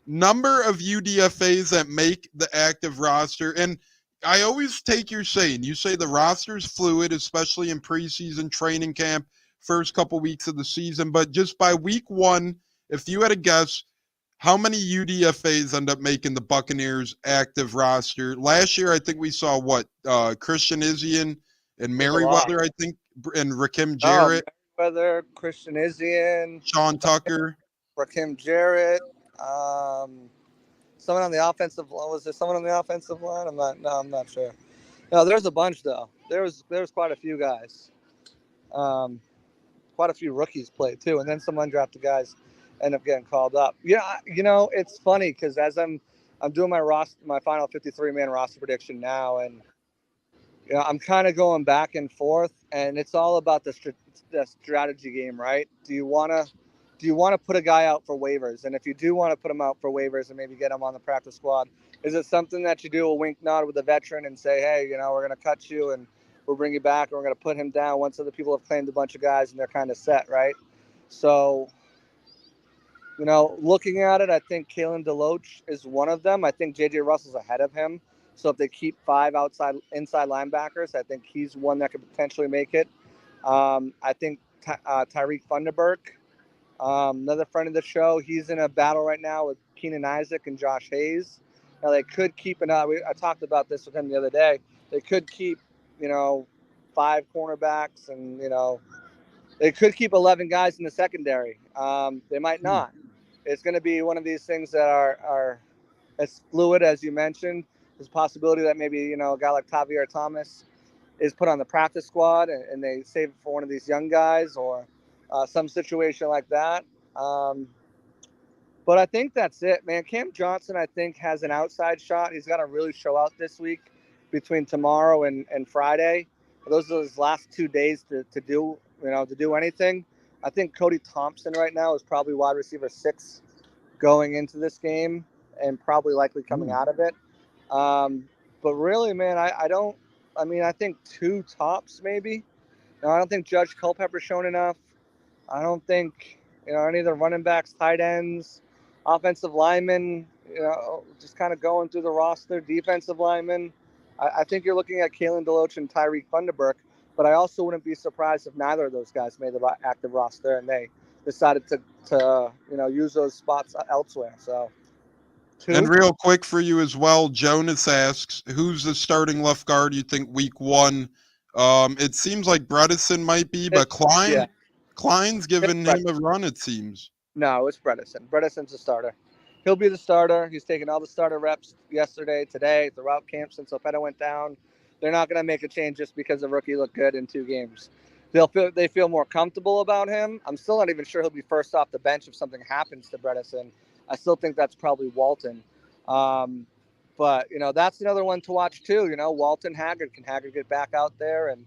number of UDFAs that make the active roster, and I always take your saying. You say the roster's fluid, especially in preseason training camp, first couple weeks of the season. But just by week 1, if you had a guess, how many UDFAs end up making the Buccaneers active roster? Last year, I think we saw Christian Izzian and Merriweather, I think, and Rakim Jarrett. Merriweather, Christian Izzian, Sean Tucker, Rakim Jarrett. Someone on the offensive line. Was there someone on the offensive line? I'm not sure. No, there's a bunch though. There's quite a few guys. Quite a few rookies played too, and then some undrafted guys end up getting called up. Yeah, it's funny because as I'm doing my final 53-man roster prediction now, and I'm kind of going back and forth, and it's all about the strategy game, right? Do you want to put a guy out for waivers? And if you do want to put him out for waivers and maybe get him on the practice squad, is it something that you do a wink nod with a veteran and say, hey, we're going to cut you and we'll bring you back, and we're going to put him down once other people have claimed a bunch of guys and they're kind of set, right? So, looking at it, I think Kalen DeLoach is one of them. I think J.J. Russell's ahead of him. So if they keep 5 inside linebackers, I think he's one that could potentially make it. I think Tyreek Thunderberg, another friend of the show, he's in a battle right now with Keenan Isaac and Josh Hayes. Now they could keep I talked about this with him the other day. They could keep, 5 cornerbacks and, they could keep 11 guys in the secondary. They might not. It's going to be one of these things that are as fluid as you mentioned. There's a possibility that maybe, a guy like Tavier Thomas is put on the practice squad and they save it for one of these young guys or some situation like that. But I think that's it, man. Cam Johnson, I think, has an outside shot. He's got to really show out this week between tomorrow and Friday. Those are his last 2 days to do anything. I think Cody Thompson right now is probably wide receiver 6 going into this game and probably likely coming out of it. But really, man, I think 2 tops maybe. No, I don't think Judge Culpepper's shown enough. I don't think, any of the running backs, tight ends, offensive linemen, just kind of going through the roster, defensive linemen. I think you're looking at Kalen DeLoach and Tyreek Thunderberg, but I also wouldn't be surprised if neither of those guys made the active roster and they decided to use those spots elsewhere. So, 2. And real quick for you as well, Jonas asks, who's the starting left guard you think week 1? It seems like Bredesen might be, but Klein's giving him a run, it seems. No, it's Bredesen. Bredesen's the starter. He'll be the starter. He's taken all the starter reps yesterday, today, throughout camp since Opeta went down. They're not going to make a change just because the rookie looked good in 2 games. They feel more comfortable about him. I'm still not even sure he'll be first off the bench if something happens to Bredesen. I still think that's probably Walton. But, that's another one to watch too. Walton Haggard. Can Haggard get back out there and,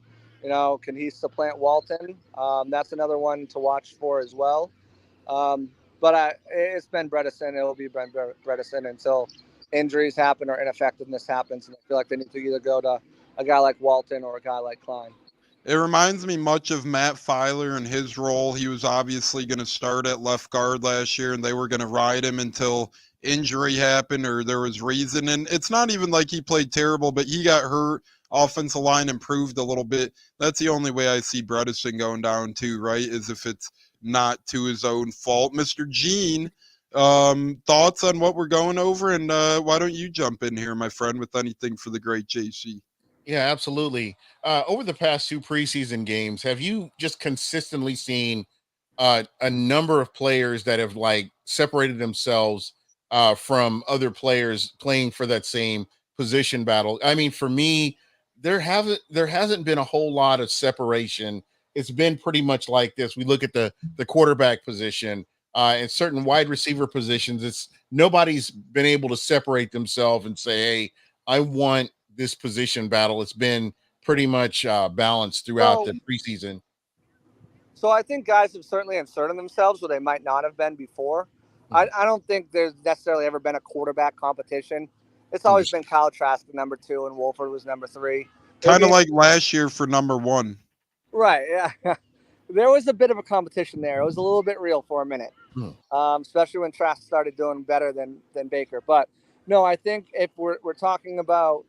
can he supplant Walton? That's another one to watch for as well. But it's Ben Bredesen. It'll be Ben Bredesen until injuries happen or ineffectiveness happens. And I feel like they need to either go to a guy like Walton or a guy like Klein. It reminds me much of Matt Filer and his role. He was obviously going to start at left guard last year, and they were going to ride him until injury happened or there was reason. And it's not even like he played terrible, but he got hurt. Offensive line improved a little bit. That's the only way I see Bredesen going down too, right? Is if it's not to his own fault. Mr. Gene, thoughts on what we're going over? And why don't you jump in here, my friend, with anything for the great JC? Yeah, absolutely. Over the past 2 preseason games, have you just consistently seen a number of players that have separated themselves from other players playing for that same position battle? I mean, for me, there hasn't been a whole lot of separation. It's been pretty much like this. We look at the quarterback position and certain wide receiver positions. It's nobody's been able to separate themselves and say, hey, I want this position battle. It's been pretty much balanced throughout the preseason. So I think guys have certainly inserted themselves where they might not have been before. I don't think there's necessarily ever been a quarterback competition. It's always been Kyle Trask number 2 and Wolford was number 3. Kind of like last year for number 1. Right, yeah. There was a bit of a competition there. It was a little bit real for a minute, especially when Trask started doing better than Baker. But no, I think if we're talking about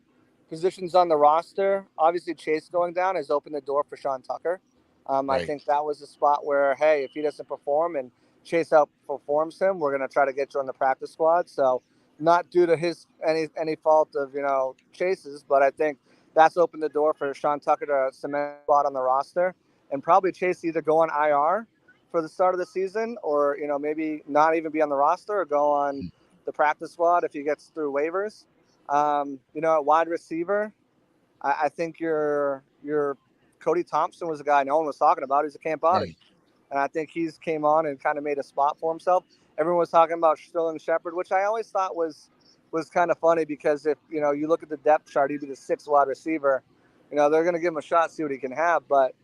positions on the roster, obviously Chase going down has opened the door for Sean Tucker. I think that was a spot where, hey, if he doesn't perform and Chase outperforms him, we're going to try to get you on the practice squad. So not due to his any fault of, Chase's, but I think that's opened the door for Sean Tucker to cement a spot on the roster and probably Chase either go on IR for the start of the season or, maybe not even be on the roster or go on the practice squad if he gets through waivers. At wide receiver, I think your Cody Thompson was a guy no one was talking about. He's a camp body. Right. And I think he's came on and kind of made a spot for himself. Everyone was talking about Sterling Shepard, which I always thought was kind of funny because if, you look at the depth chart, he'd be the 6th wide receiver. They're going to give him a shot, see what he can have. But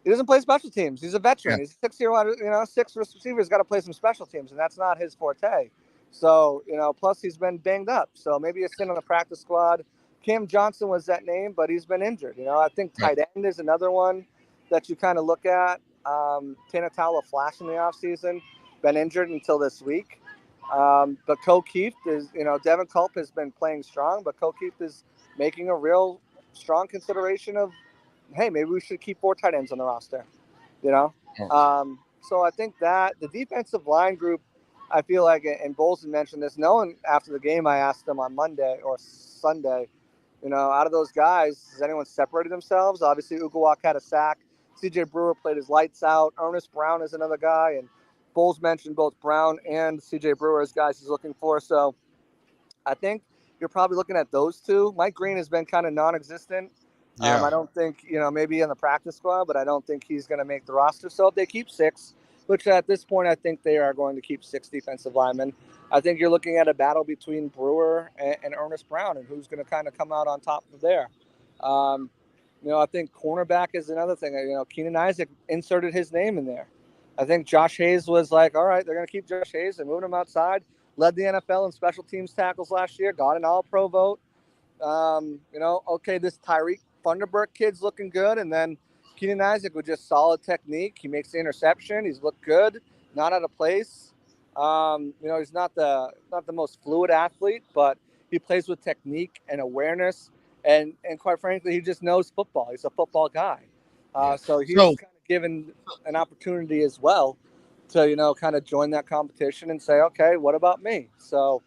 he doesn't play special teams. He's a veteran. Yeah. He's a 6-year wide, 6 receivers got to play some special teams, and that's not his forte. So, plus he's been banged up. So maybe he's sitting on the practice squad. Cam Johnson was that name, but he's been injured. I think tight end is another one that you kind of look at. Tanatala flashed in the offseason, been injured until this week. But Ko Keith is, Devin Culp has been playing strong, but Ko Keith is making a real strong consideration of, hey, maybe we should keep 4 tight ends on the roster, So I think that the defensive line group, I feel like, and Bolson mentioned this, no one after the game, I asked them on Monday or Sunday, out of those guys, has anyone separated themselves? Obviously, Ugawak had a sack. CJ Brewer played his lights out. Ernest Brown is another guy. And Bowles mentioned both Brown and CJ Brewer as guys he's looking for. So I think you're probably looking at those two. Mike Green has been kind of non-existent. Yeah. I don't think, maybe in the practice squad, but I don't think he's going to make the roster. So if they keep 6, which at this point I think they are going to keep 6 defensive linemen, I think you're looking at a battle between Brewer and Ernest Brown and who's going to kind of come out on top of there. I think cornerback is another thing. Keenan Isaac inserted his name in there. I think Josh Hayes was like, all right, they're going to keep Josh Hayes and moving him outside. Led the NFL in special teams tackles last year. Got an All-Pro vote. Okay, this Tyreek Thunderbird kid's looking good. And then Keenan Isaac with just solid technique. He makes the interception. He's looked good, not out of place. He's not the most fluid athlete, but he plays with technique and awareness. And quite frankly, he just knows football. He's a football guy. So he's kind of given an opportunity as well to, kind of join that competition and say, okay, what about me? So,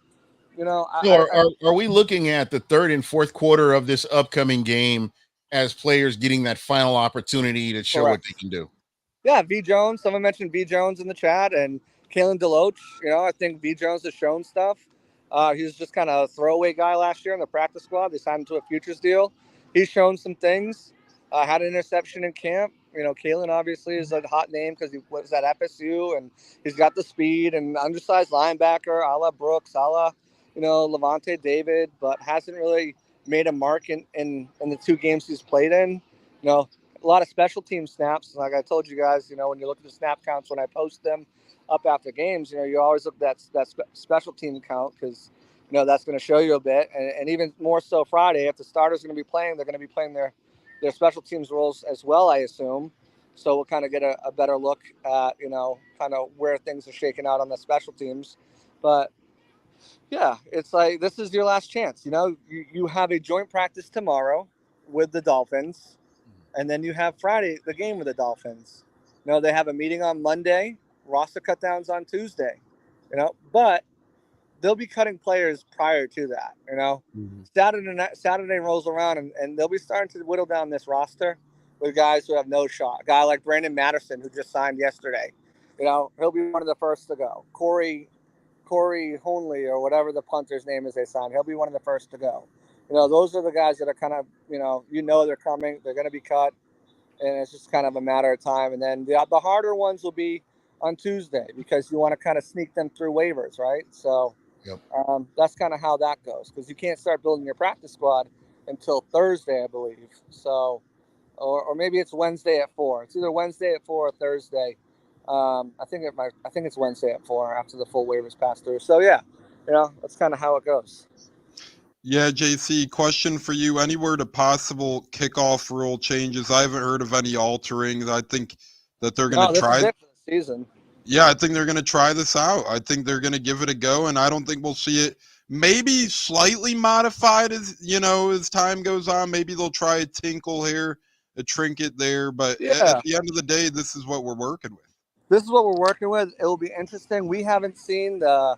are we looking at the 3rd and 4th quarter of this upcoming game as players getting that final opportunity to show what they can do? Yeah, V. Jones. Someone mentioned V. Jones in the chat, and Kalen DeLoach. I think V. Jones has shown stuff. He was just kind of a throwaway guy last year in the practice squad. They signed him to a futures deal. He's shown some things. Had an interception in camp. Kalen obviously is a hot name because he was at FSU, and he's got the speed and undersized linebacker, a la Brooks, a la, Levante David, but hasn't really made a mark in the 2 games he's played in. A lot of special team snaps. Like I told you guys, when you look at the snap counts when I post them up after games, you always look at that special team count because, that's going to show you a bit. And even more so Friday, if the starter's going to be playing, they're going to be playing their special teams roles as well, I assume. So we'll kind of get a better look at, kind of where things are shaking out on the special teams. But yeah, it's like, this is your last chance. You have a joint practice tomorrow with the Dolphins, and then you have Friday, the game with the Dolphins. They have a meeting on Monday, roster cut downs on Tuesday, but they'll be cutting players prior to that, Saturday rolls around and they'll be starting to whittle down this roster with guys who have no shot. A guy like Brandon Matterson, who just signed yesterday, he'll be one of the first to go. Corey Honley or whatever the punter's name is they signed, he'll be one of the first to go. Those are the guys that are kind of, they're coming, they're going to be cut, and it's just kind of a matter of time. And then the harder ones will be on Tuesday because you want to kind of sneak them through waivers, right? So yep. That's kind of how that goes because you can't start building your practice squad until Thursday, I believe. So, or maybe it's Wednesday at 4. It's either Wednesday at 4 or Thursday. I think it's Wednesday at 4 after the full waivers pass through. So yeah, that's kind of how it goes. Yeah, JC, question for you. Anywhere to possible kickoff rule changes? I haven't heard of any alterings. I think that they're going to try it for the season. Yeah, I think they're going to try this out. I think they're going to give it a go, and I don't think we'll see it maybe slightly modified as time goes on. Maybe they'll try a tinkle here, a trinket there, but at the end of the day, this is what we're working with. This is what we're working with. It will be interesting. We haven't seen the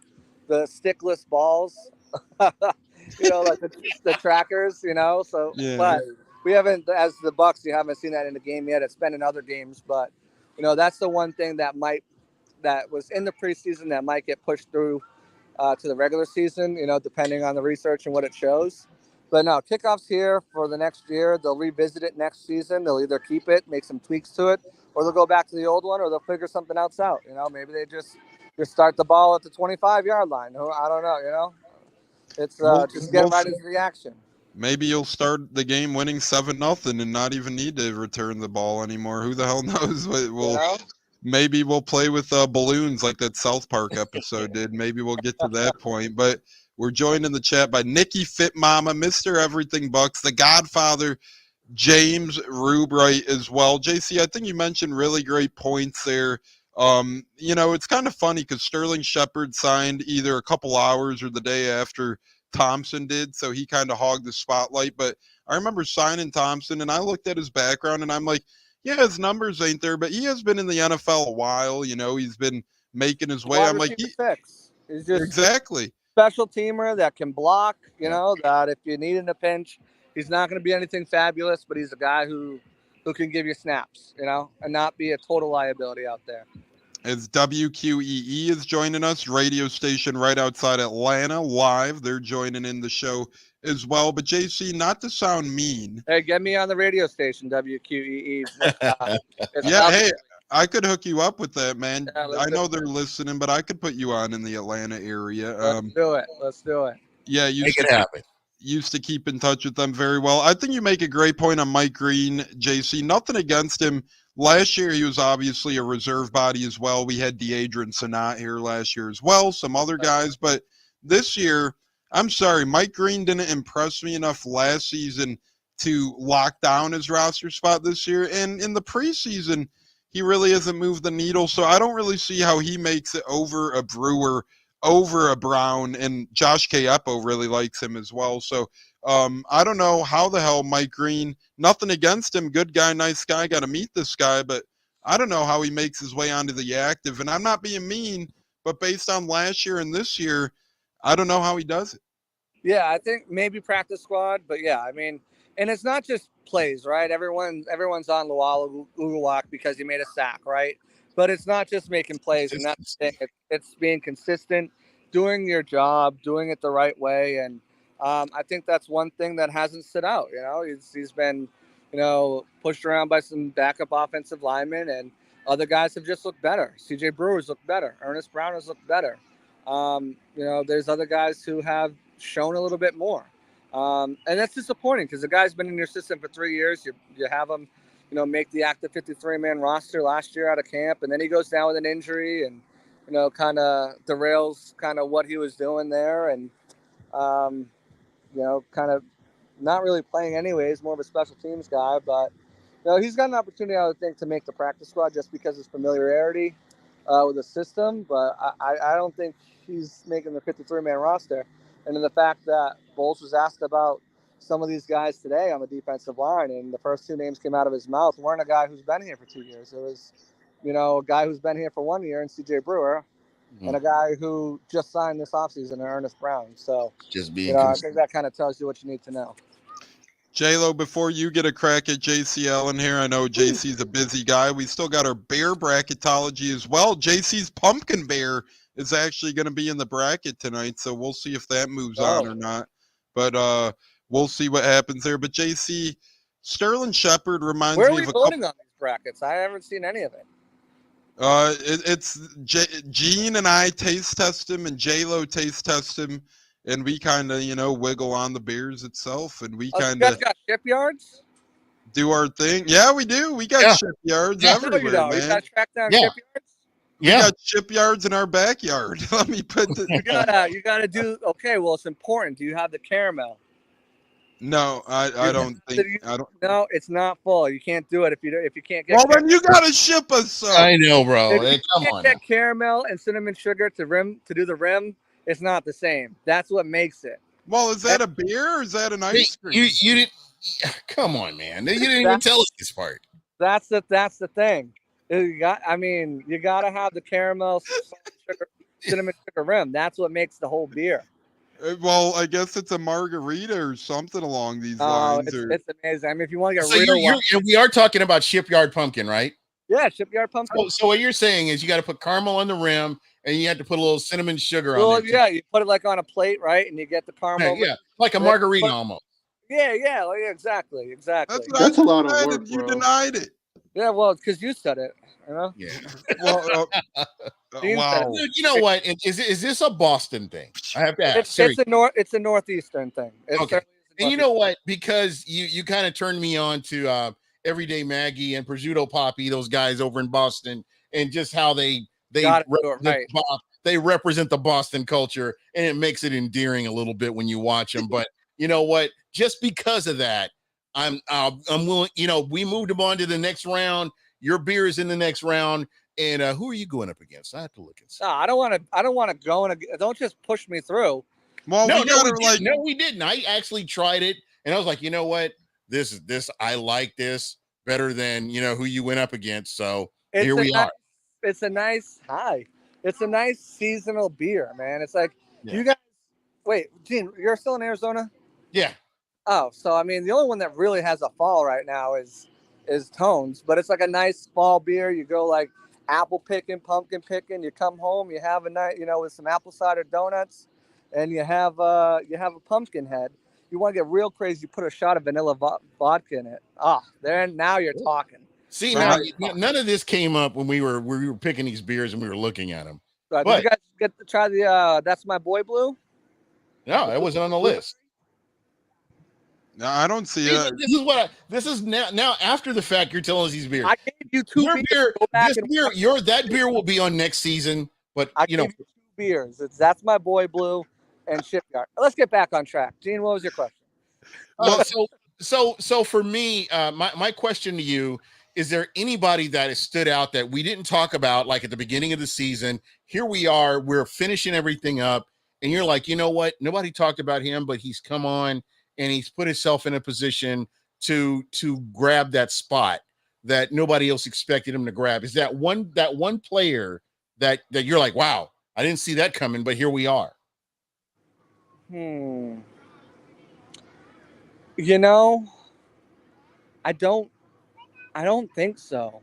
stickless balls, like the trackers, So, yeah. But we haven't, as the Bucs, you haven't seen that in the game yet. It's been in other games, but that's the one thing that was in the preseason that might get pushed through to the regular season. Depending on the research and what it shows. But no, kickoff's here for the next year. They'll revisit it next season. They'll either keep it, make some tweaks to it, or they'll go back to the old one, or they'll figure something else out. Maybe they just start the ball at the 25-yard line. I don't know. It's just get right into the action. Maybe you'll start the game winning 7-0 and not even need to return the ball anymore. Who the hell knows? Maybe we'll play with balloons like that South Park episode did. Maybe we'll get to that point. But we're joined in the chat by Nikki Fit Mama, Mr. Everything Bucs, the Godfather, James Rubright as well. JC, I think you mentioned really great points there. It's kind of funny because Sterling Shepard signed either a couple hours or the day after Thompson did, so he kind of hogged the spotlight. But I remember signing Thompson, and I looked at his background, and I'm like, yeah, his numbers ain't there, but he has been in the NFL a while. He's been making his way. I'm like, he's just exactly special teamer that can block. That if you need in a pinch, he's not going to be anything fabulous, but he's a guy who can give you snaps, and not be a total liability out there. As WQEE is joining us, radio station right outside Atlanta, live. They're joining in the show as well. But JC, not to sound mean. Hey, get me on the radio station, WQEE. Hey, I could hook you up with that, man. Yeah, I know they're listening, but I could put you on in the Atlanta area. Let's do it. Yeah, make it happen. Used to keep in touch with them very well. I think you make a great point on Mike Green, JC. Nothing against him. Last year, he was obviously a reserve body as well. We had Deadrin Sanat here last year as well, some other guys. But this year, I'm sorry, Mike Green didn't impress me enough last season to lock down his roster spot this year. And in the preseason, he really hasn't moved the needle. So I don't really see how he makes it over a Brewer, over a Brown, and Josh Kayepo really likes him as well. So I don't know how the hell Mike Green, nothing against him, good guy, nice guy, got to meet this guy, but I don't know how he makes his way onto the active. And I'm not being mean, but based on last year and this year, I don't know how he does it. Yeah, I think maybe practice squad, but yeah, I mean, and it's not just plays, right? Everyone's on Luwak because he made a sack, right? But it's not just making plays, and that's the thing. It's being consistent, doing your job, doing it the right way, and I think that's one thing that hasn't stood out. He's been, pushed around by some backup offensive linemen, and other guys have just looked better. CJ Brewer's looked better. Ernest Brown has looked better. There's other guys who have shown a little bit more, and that's disappointing because the guy's been in your system for 3 years. You have him, make the active 53-man roster last year out of camp, and then he goes down with an injury, and kind of derails kind of what he was doing there, and kind of not really playing anyways, more of a special teams guy. But, he's got an opportunity, I would think, to make the practice squad just because of his familiarity with the system. But I don't think he's making the 53-man roster. And then the fact that Bowles was asked about some of these guys today on the defensive line, and the first two names came out of his mouth weren't a guy who's been here for 2 years. It was, a guy who's been here for 1 year in CJ Brewer, and a guy who just signed this offseason, Ernest Brown. So, just being, I think that kind of tells you what you need to know. J-Lo, before you get a crack at JCL in here, I know JC's a busy guy. We still got our bear bracketology as well. JC's pumpkin bear is actually going to be in the bracket tonight, so we'll see if that moves on or not. But we'll see what happens there. But JC, Sterling Shepard reminds me of a couple. Where are we voting on these brackets? I haven't seen any of it. It's Gene and I taste test him, and J-Lo taste test him, and we kind of, wiggle on the beers itself, and we kind of got shipyards. Do our thing. Yeah, we do. We got shipyards everywhere, man. You got track down shipyards. We got shipyards in our backyard. Let me put the. You gotta do. Okay, well, it's important. Do you have the caramel? No, I don't think. I don't. No, it's not full. You can't do it if you can't get. Well, then you gotta ship us some. I know, bro. If you can't get caramel and cinnamon sugar to do the rim, it's not the same. That's what makes it. Well, is that a beer or is that an ice cream? You didn't. Come on, man. You didn't even tell us this part. That's the thing. You gotta have the caramel, sugar, cinnamon sugar rim. That's what makes the whole beer. Well, I guess it's a margarita or something along these lines. It's amazing. I mean, if you want to get real one. We are talking about Shipyard Pumpkin, right? Yeah, Shipyard Pumpkin. So what you're saying is you got to put caramel on the rim, and you have to put a little cinnamon sugar on it. Well, yeah, you put it like on a plate, right? And you get the caramel. Yeah, like a margarita almost. Yeah, exactly. That's what That's I a lot of said, work, and you bro. denied it. Yeah, well, it's because you said it. You know, Yeah. Well, Dean said wow. Dude, you know what? Is this a Boston thing? I have to ask. Seriously. it's a northeastern thing. It Okay. certainly is a And you know northeastern. what? Because you kind of turned me on to Everyday Maggie and Prosciutto Poppy, those guys over in Boston, and just how they Gotta do it represent right. they represent the Boston culture, and it makes it endearing a little bit when you watch them. But you know what? Just because of that, I'm willing. You know, we moved them on to the next round. Your beer is in the next round, and who are you going up against? I have to look and see. No, I don't want to go and don't just push me through. Well, we gotta like. No, we didn't. I actually tried it, and I was like, you know what? This. I like this better than who you went up against. So here we are. It's a nice hi. It's a nice seasonal beer, man. It's like Yeah. you guys. Wait, Gene, you're still in Arizona? Yeah. Oh, so I mean, the only one that really has a fall right now is Tones, but it's like a nice fall beer. You go like apple picking, pumpkin picking. You come home, you have a night, with some apple cider donuts, and you have a pumpkin head. You want to get real crazy? You put a shot of vanilla vodka in it. There now you're talking. See, Right. now none of this came up when we were picking these beers and we were looking at them. Did But you guys get to try the That's My Boy Blue? no, it wasn't on the list. No, I don't see it. This is now after the fact. You're telling us these beers. I gave you two beers. That beer will be on next season. But I gave you 2 beers. It's That's My Boy Blue and Shipyard. Let's get back on track. Gene, what was your question? Well, so for me, my question to you is: there anybody that has stood out that we didn't talk about, like at the beginning of the season? Here we are, we're finishing everything up, and you're like, you know what? Nobody talked about him, but he's come on and he's put himself in a position to grab that spot that nobody else expected him to grab. Is that one player that you're like, wow, I didn't see that coming, but here we are. I don't think so.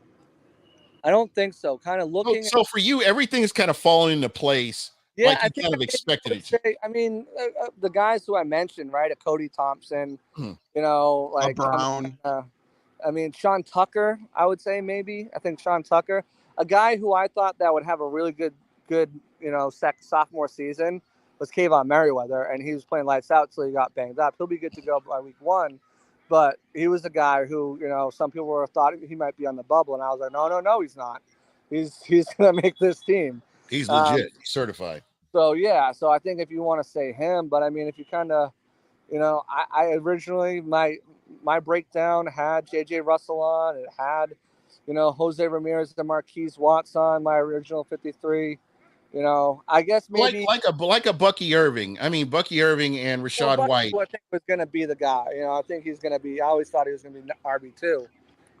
Kind of looking. So for you, everything is kind of falling into place. Yeah, like I you think kind of expected it to. I mean, the guys who I mentioned, right? A Cody Thompson, like Brown. I mean, Sean Tucker. I would say maybe. I think Sean Tucker, a guy who I thought that would have a really good, sophomore season was Kayvon Merriweather, and he was playing lights out till he got banged up. He'll be good to go by week 1, but he was a guy who, some people thought he might be on the bubble, and I was like, no, he's not. He's gonna make this team. He's legit. He's certified. So yeah, I think if you want to say him, but I mean, if you kind of, I originally my breakdown had JJ Russell on. It had, Jose Ramirez and Marquise Watts on my original 53. I guess maybe like a Bucky Irving. I mean, Bucky Irving and Rashad White. I think was going to be the guy. I think he's going to be. I always thought he was going to be RB2.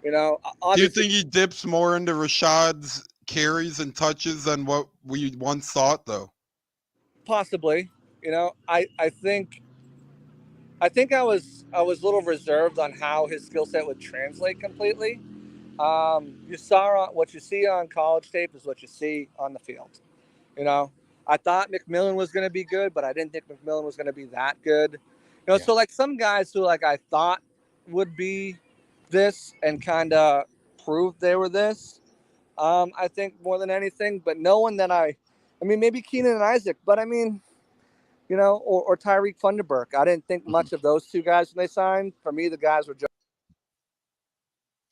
Do you think he dips more into Rashad's carries and touches than what we once thought, though? Possibly. I think I was a little reserved on how his skill set would translate completely. You saw what you see on college tape is what you see on the field. I thought McMillan was going to be good, but I didn't think McMillan was going to be that good. So like some guys who like I thought would be this and kind of proved they were this. I think more than anything, but no one that I mean, maybe Keenan and Isaac, but I mean, or Tyreek Funderburk. I didn't think much of those two guys when they signed. For me, the guys were just.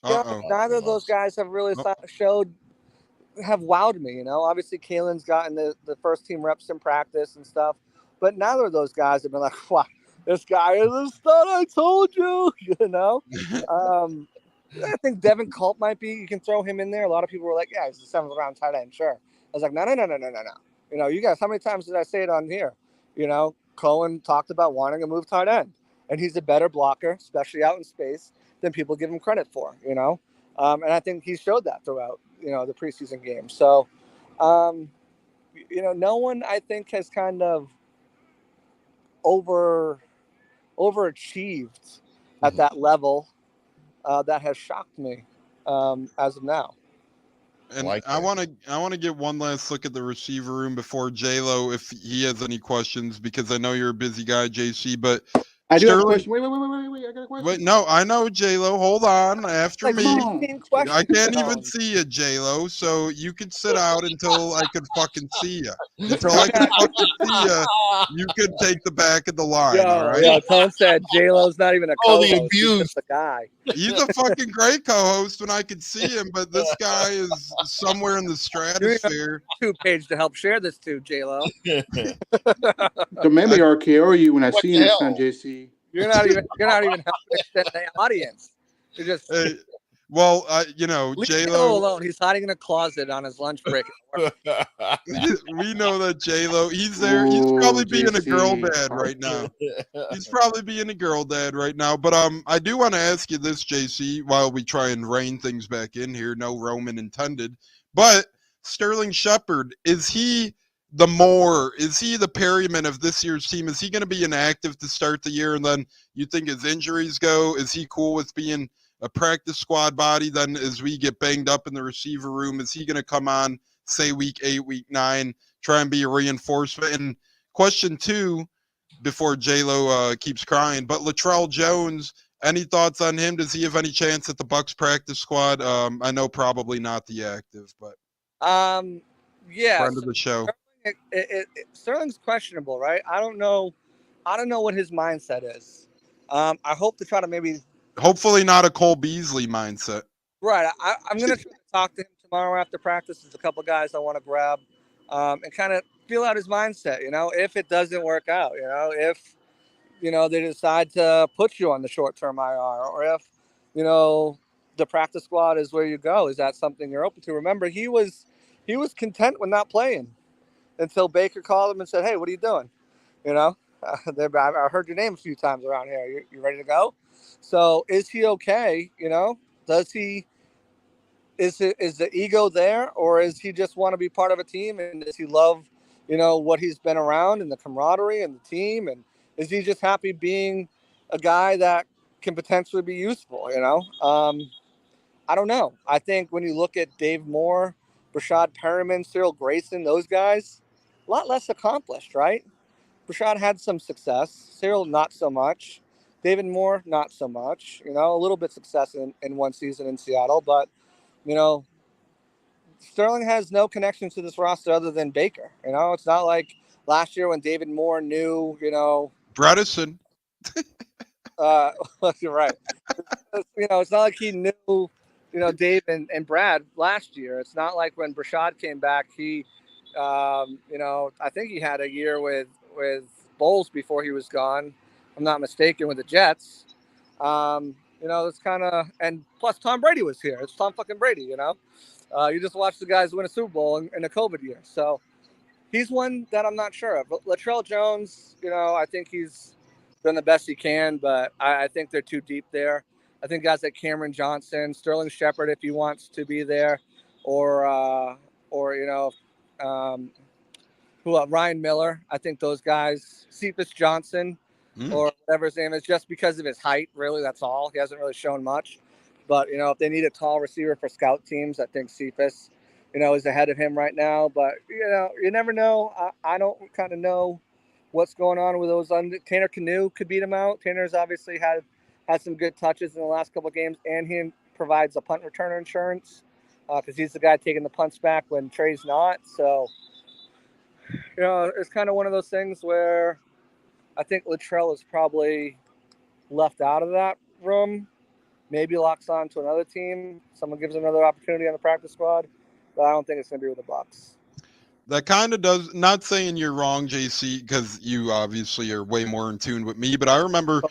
Neither of those guys have really have wowed me. Obviously Kalen's gotten the first team reps in practice and stuff, but neither of those guys have been like, wow, this guy is a stud. I told you, I think Devin Culp might be. You can throw him in there. A lot of people were like, yeah, he's the 7th round tight end. Sure. I was like, no. You guys, how many times did I say it on here? Cohen talked about wanting to move tight end, and he's a better blocker, especially out in space, than people give him credit for. And I think he showed that throughout, the preseason game. So, no one I think has kind of overachieved at that level that has shocked me as of now. And I want to get one last look at the receiver room before J-Lo, if he has any questions, because I know you're a busy guy, JC. But I do have a Sterling. question. Wait. I got a question. Wait, no, I know, J-Lo. Hold on. After Like me. 15 questions. I can't even Jones. see you, J-Lo, so you could sit out until I could fucking see you. Until I could fucking see you, you could take the back of the line, all right? Yo, Tone said J-Lo's not even a Oh, the co-host. He's abuse. just a guy. He's a fucking great co-host when I could see him, but this guy is somewhere in the stratosphere. Page to help share this to J-Lo. So maybe RKO you when I What see you the next hell? time, JC. You're not even helping extend the audience. You're just Hey, well, leave J-Lo, J-Lo alone. He's hiding in a closet on his lunch break. we know that J-Lo, he's there. He's Ooh, probably being a girl JC. dad right now. He's probably being a girl dad right now. But I do want to ask you this, JC, while we try and rein things back in here. No Roman intended. But Sterling Shepard, is he the Perryman of this year's team? Is he going to be inactive to start the year, and then you think as injuries go, is he cool with being a practice squad body? Then as we get banged up in the receiver room, is he going to come on, say week 8, week 9, try and be a reinforcement? And question 2, before J-Lo keeps crying, but Latrell Jones, any thoughts on him? Does he have any chance at the Bucs practice squad? I know probably not the active, but Yeah. friend of the show. Sterling's questionable, right? I don't know what his mindset is. I hope to try to maybe. Hopefully not a Cole Beasley mindset. Right. I'm going to try to talk to him tomorrow after practice. There's a couple guys I want to grab and kind of feel out his mindset, if it doesn't work out, if, they decide to put you on the short-term IR, or if, the practice squad is where you go. Is that something you're open to? Remember, he was content with not playing until Baker called him and said, "Hey, what are you doing?" I heard your name a few times around here. You ready to go? So is he okay? Does he, is the ego there, or is he just want to be part of a team? And does he love, what he's been around and the camaraderie and the team? And is he just happy being a guy that can potentially be useful? I don't know. I think when you look at Dave Moore, Brashad Perriman, Cyril Grayson, those guys, a lot less accomplished, right? Brashad had some success. Cyril, not so much. David Moore, not so much. A little bit success in one season in Seattle. But, Sterling has no connection to this roster other than Baker. It's not like last year when David Moore knew, Bredesen. You're right. It's not like he knew, Dave and Brad last year. It's not like when Brashad came back, he, I think he had a year with Bowles before he was gone. If I'm not mistaken, with the Jets. It's kind of, and plus Tom Brady was here. It's Tom fucking Brady, you just watched the guys win a Super Bowl in a COVID year. So he's one that I'm not sure of. But Latrell Jones, I think he's done the best he can, but I think they're too deep there. I think guys like Cameron Johnson, Sterling Shepard, if he wants to be there, or Ryan Miller. I think those guys, Cephas Johnson, or whatever his name is, just because of his height. Really, that's all. He hasn't really shown much. But if they need a tall receiver for scout teams, I think Cephas, is ahead of him right now. But you never know. I don't kind of know what's going on with those. Tanner Canoe could beat him out. Tanner's obviously had some good touches in the last couple of games, and he provides a punt returner insurance because he's the guy taking the punts back when Trey's not. So, it's kind of one of those things where I think Latrell is probably left out of that room. Maybe locks on to another team. Someone gives him another opportunity on the practice squad, but I don't think it's going to be with the Bucs. That kind of does, not saying you're wrong, JC, because you obviously are way more in tune with me, but I remember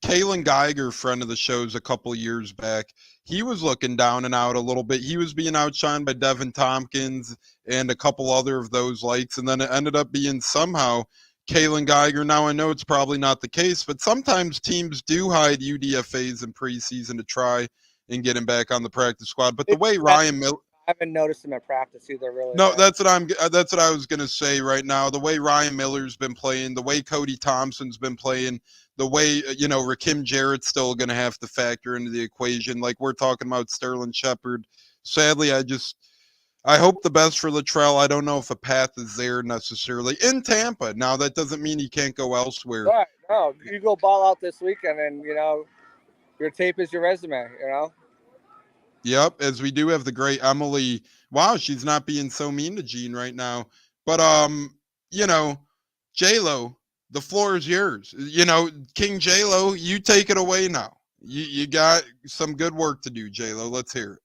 Kalen Geiger, friend of the show's a couple of years back, he was looking down and out a little bit. He was being outshined by Devin Tompkins and a couple other of those likes, and then it ended up being somehow Kalen Geiger. Now, I know it's probably not the case, but sometimes teams do hide UDFAs in preseason to try and get him back on the practice squad. But the way Ryan Miller, I haven't noticed him at practice either, really. no, that's what I was gonna say right now. The way Ryan Miller's been playing, the way Cody Thompson's been playing, the way Rakim Jarrett's still gonna have to factor into the equation. Like we're talking about Sterling Shepard. Sadly, I I hope the best for Latrell. I don't know if a path is there necessarily in Tampa. Now, that doesn't mean he can't go elsewhere. Right. No, you go ball out this weekend, and your tape is your resume. Yep, as we do have the great Emily. Wow, she's not being so mean to Gene right now. But J-Lo, the floor is yours. King J-Lo, you take it away now. You got some good work to do, J-Lo. Let's hear it.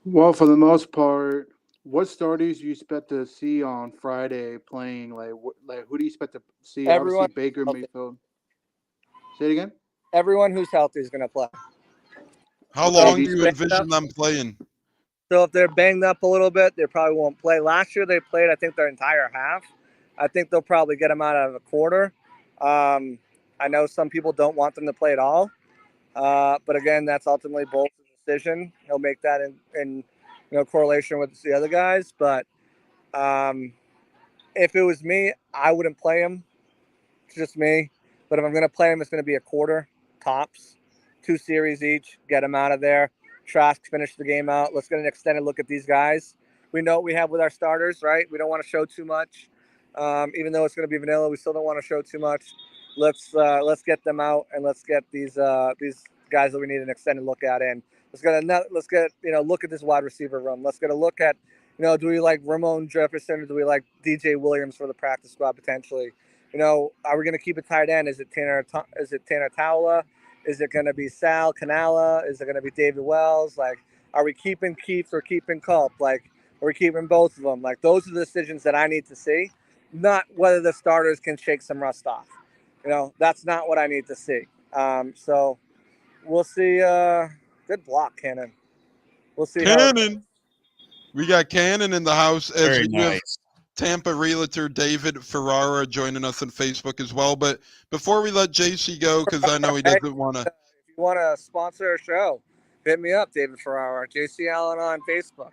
Well, for the most part, what starters do you expect to see on Friday playing? Like who do you expect to see? Everyone, Obviously, Baker Mayfield. Say it again. everyone who's healthy is going to play. How Okay, long do do you you expect envision them playing? So if they're banged up a little bit, they probably won't play. Last year they played, I think, their entire half. I think they'll probably get them out of a quarter. I know some people don't want them to play at all, but again, that's ultimately Bolt's decision. He'll make that in correlation with the other guys. But if it was me, I wouldn't play him. It's just me. But if I'm going to play him, it's going to be a quarter tops, 2 series each. Get him out of there. Trask finish the game out. Let's get an extended look at these guys. We know what we have with our starters, right? We don't want to show too much, even though it's going to be vanilla. We still don't want to show too much. Let's get them out, and let's get these guys that we need an extended look at in. Let's get look at this wide receiver room. Let's get a look at do we like Ramon Jefferson, or do we like DJ Williams for the practice squad potentially? Are we going to keep a tight end? Is it Tanner Towla? Is it going to be Sal Canala? Is it going to be David Wells? Like, are we keeping Keith or keeping Culp? Like, are we keeping both of them? Like, those are the decisions that I need to see, not whether the starters can shake some rust off. That's not what I need to see. So we'll see. Good block, Cannon. We'll see. Cannon. We got Cannon in the house as Very we do have nice. Tampa realtor David Ferrara joining us on Facebook as well. But before we let JC go, because I know he doesn't want to. If you want to sponsor a show, hit me up, David Ferrara, JC Allen on Facebook.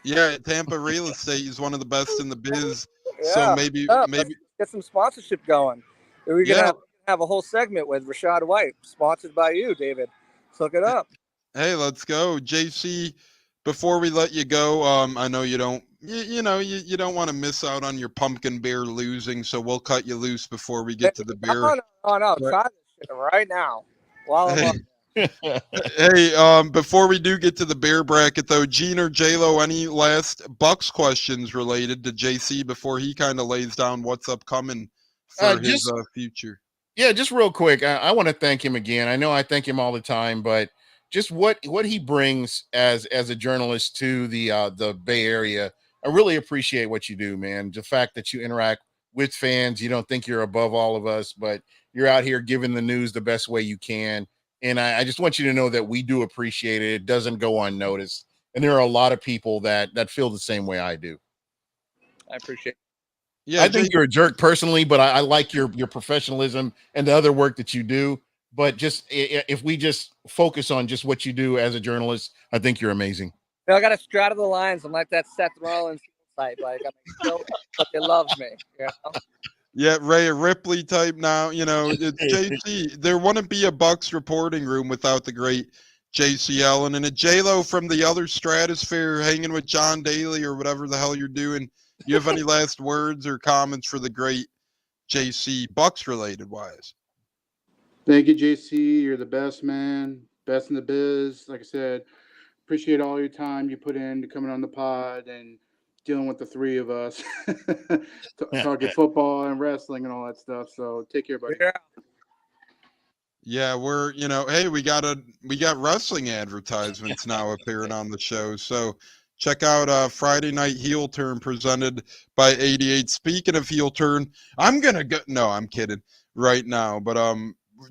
Yeah, Tampa real estate is one of the best in the biz. Yeah. So maybe Let's get some sponsorship going. We're gonna have a whole segment with Rashad White, sponsored by you, David. Let's look it up. Hey, let's go, JC. Before we let you go, I know you don't. You don't want to miss out on your pumpkin bear losing, so we'll cut you loose before we get to the beer. No. Right. Try this shit right now while I'm on. Hey, before we do get to the bear bracket, though, Gene or J-Lo, any last Bucs questions related to JC before he kind of lays down what's upcoming for his future? Yeah, just real quick. I want to thank him again. I know I thank him all the time, but just what he brings as a journalist to the Bay Area, I really appreciate what you do, man. The fact that you interact with fans, you don't think you're above all of us, but you're out here giving the news the best way you can. And I just want you to know that we do appreciate it. It doesn't go unnoticed. And there are a lot of people that feel the same way I do. I appreciate it. Yeah, I think you're a jerk personally, but I like your professionalism and the other work that you do. But just if we just focus on just what you do as a journalist, I think you're amazing. I got to straddle the lines. I'm like that Seth Rollins type. Like, they love me. Yeah, Ray Ripley type now. It's JC. There wouldn't be a Bucs reporting room without the great JC Allen and a J-Lo from the other stratosphere hanging with John Daly or whatever the hell you're doing. You have any last words or comments for the great JC, Bucs related wise? Thank you, JC. You're the best, man. Best in the biz. Like I said, appreciate all your time you put into coming on the pod and dealing with the three of us, talking football and wrestling and all that stuff. So take care, buddy. Yeah, we're hey, we got wrestling advertisements now appearing on the show. So check out Friday Night Heel Turn presented by 88. Speaking of heel turn, I'm gonna go. No, I'm kidding right now, but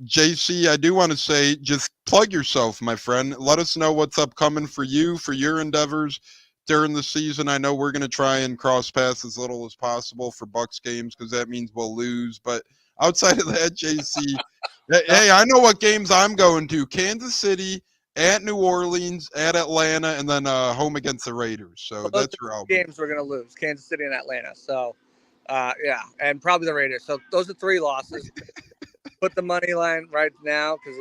JC, I do want to say, just plug yourself, my friend. Let us know what's upcoming for you, for your endeavors during the season. I know we're going to try and cross paths as little as possible for Bucs games because that means we'll lose. But outside of that, JC, hey, I know what games I'm going to. Kansas City, at New Orleans, at Atlanta, and then home against the Raiders. So that's where I'll be. Games we're going to lose, Kansas City and Atlanta. So, yeah, and probably the Raiders. So those are 3 losses. Put the money line right now because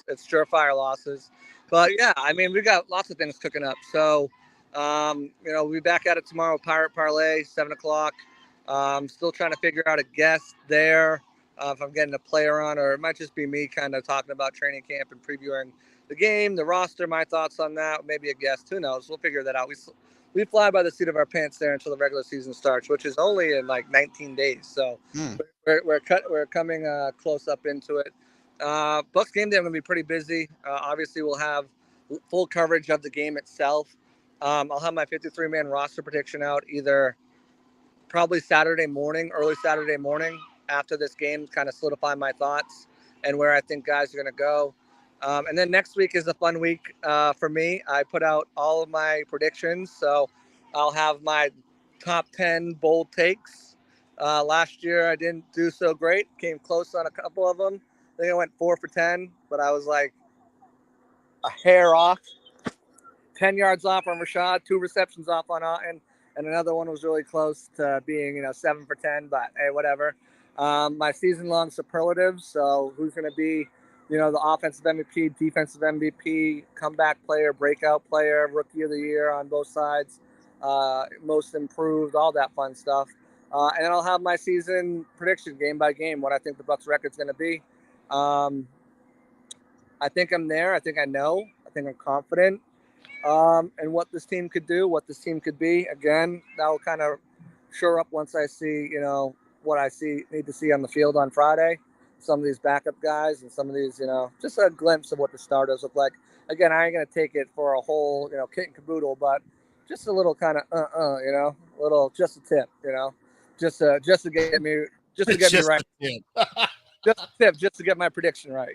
it's surefire losses. But yeah, I mean, we got lots of things cooking up. So, we'll be back at it tomorrow. Pirate Parlay, 7:00. Still trying to figure out a guest there. If I'm getting a player on, or it might just be me kind of talking about training camp and previewing the game, the roster, my thoughts on that. Maybe a guest. Who knows? We'll figure that out. We fly by the seat of our pants there until the regular season starts, which is only in like 19 days. So we're coming close up into it. Bucs game day, I'm going to be pretty busy. Obviously, we'll have full coverage of the game itself. I'll have my 53-man roster prediction out either probably Saturday morning, early Saturday morning after this game, kind of solidify my thoughts and where I think guys are going to go. And then next week is a fun week for me. I put out all of my predictions. So I'll have my top 10 bold takes. Last year, I didn't do so great. Came close on a couple of them. I think I went 4 for 10, but I was like a hair off. 10 yards off on Rashad, 2 receptions off on Otten, and another one was really close to being, 7 for 10, but hey, whatever. My season-long superlatives, so who's going to be, the offensive MVP, defensive MVP, comeback player, breakout player, rookie of the year on both sides, most improved, all that fun stuff. And then I'll have my season prediction game by game, what I think the Bucs record's going to be. I think I'm there. I think I know. I think I'm confident. And what this team could do, what this team could be. Again, that will kind of shore up once I see, what I need to see on the field on Friday. Some of these backup guys and some of these, just a glimpse of what the starters look like. Again, I ain't going to take it for a whole, kit and caboodle, but just a little kind of, just a tip, just to get me, right. Just a tip, just to get my prediction right,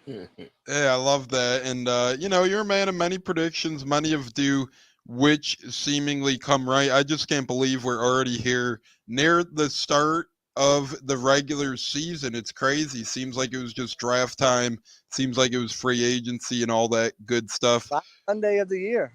Yeah, I love that. And, you're a man of many predictions, many of do, which seemingly come right. I just can't believe we're already here near the start of the regular season. It's crazy. Seems like it was just draft time. Seems like it was free agency and all that good stuff. Last Sunday of the year.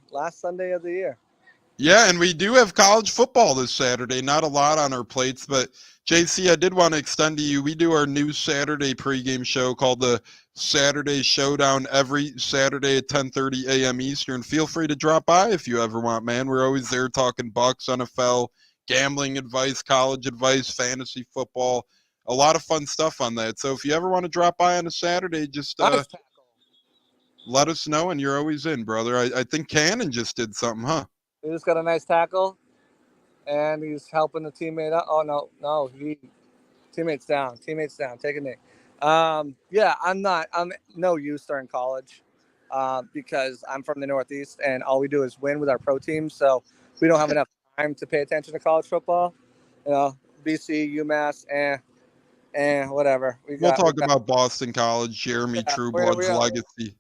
Yeah, and we do have college football this Saturday. Not a lot on our plates, but JC, I did want to extend to you. We do our new Saturday pregame show called the Saturday Showdown every Saturday at 10:30 a.m. Eastern. Feel free to drop by if you ever want, man. We're always there talking Bucs, NFL, gambling advice, college advice, fantasy football. A lot of fun stuff on that. So if you ever want to drop by on a Saturday, just let us know, and you're always in, brother. I think Cannon just did something, huh? He just got a nice tackle, and he's helping the teammate out. Oh, no. Teammate's down. Take a knee. I'm no use during college because I'm from the Northeast, and all we do is win with our pro teams. So we don't have enough time to pay attention to college football. BC, UMass, whatever. We'll talk about Boston College, Jeremy Trueblood's legacy.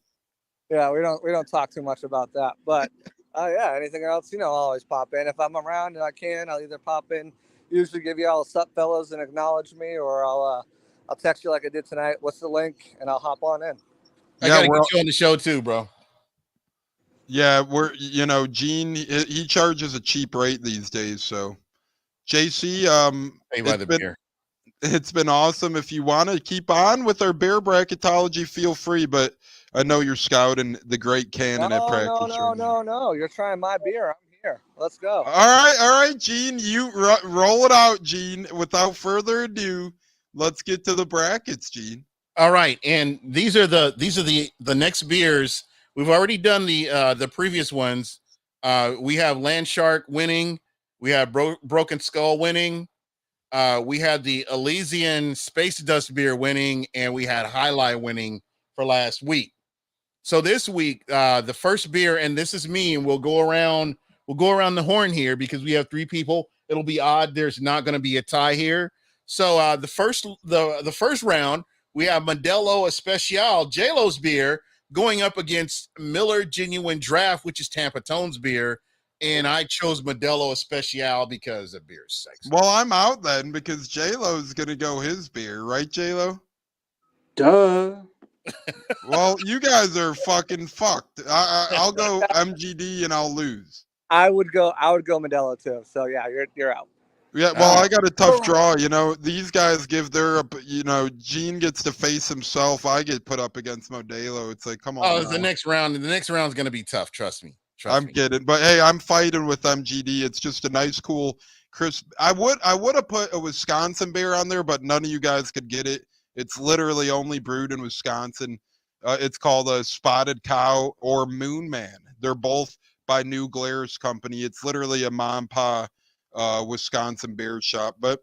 Yeah, we don't talk too much about that, but anything else, I'll always pop in. If I'm around and I can, I'll either pop in, usually give you all a sup fellas and acknowledge me, or I'll text you like I did tonight. What's the link? And I'll hop on in. I gotta get you on the show too, bro. Yeah, Gene, he charges a cheap rate these days. So JC, pay by the beer. It's been awesome. If you want to keep on with our bear bracketology, feel free, but I know you're scouting the great Cannon at practice. No. You're trying my beer. I'm here. Let's go. All right, Gene. You roll it out, Gene. Without further ado, let's get to the brackets, Gene. All right, and these are the next beers. We've already done the previous ones. We have Land Shark winning. We have Broken Skull winning. We had the Elysian Space Dust beer winning, and we had Highlight winning for last week. So this week, the first beer, and this is me, and we'll go around the horn here because we have 3 people. It'll be odd. There's not going to be a tie here. So the first round, we have Modelo Especial, J-Lo's beer, going up against Miller Genuine Draft, which is Tampa Tone's beer. And I chose Modelo Especial because the beer is sexy. Well, I'm out then because J-Lo's going to go his beer, right, J-Lo? Duh. Well, you guys are fucking fucked. I'll go MGD and I'll lose. I would go Modelo too. So yeah, you're out. Yeah, well, I got a tough draw. You know, these guys give their, Gene gets to face himself. I get put up against Modelo. It's like, come on. Oh, the next round is going to be tough. Trust me. I'm kidding, but hey, I'm fighting with MGD. It's just a nice, cool, crisp. I would have put a Wisconsin beer on there, but none of you guys could get it. It's literally only brewed in Wisconsin. It's called a Spotted Cow or Moon Man. They're both by New Glarus Company. It's literally a mom and pa Wisconsin beer shop, but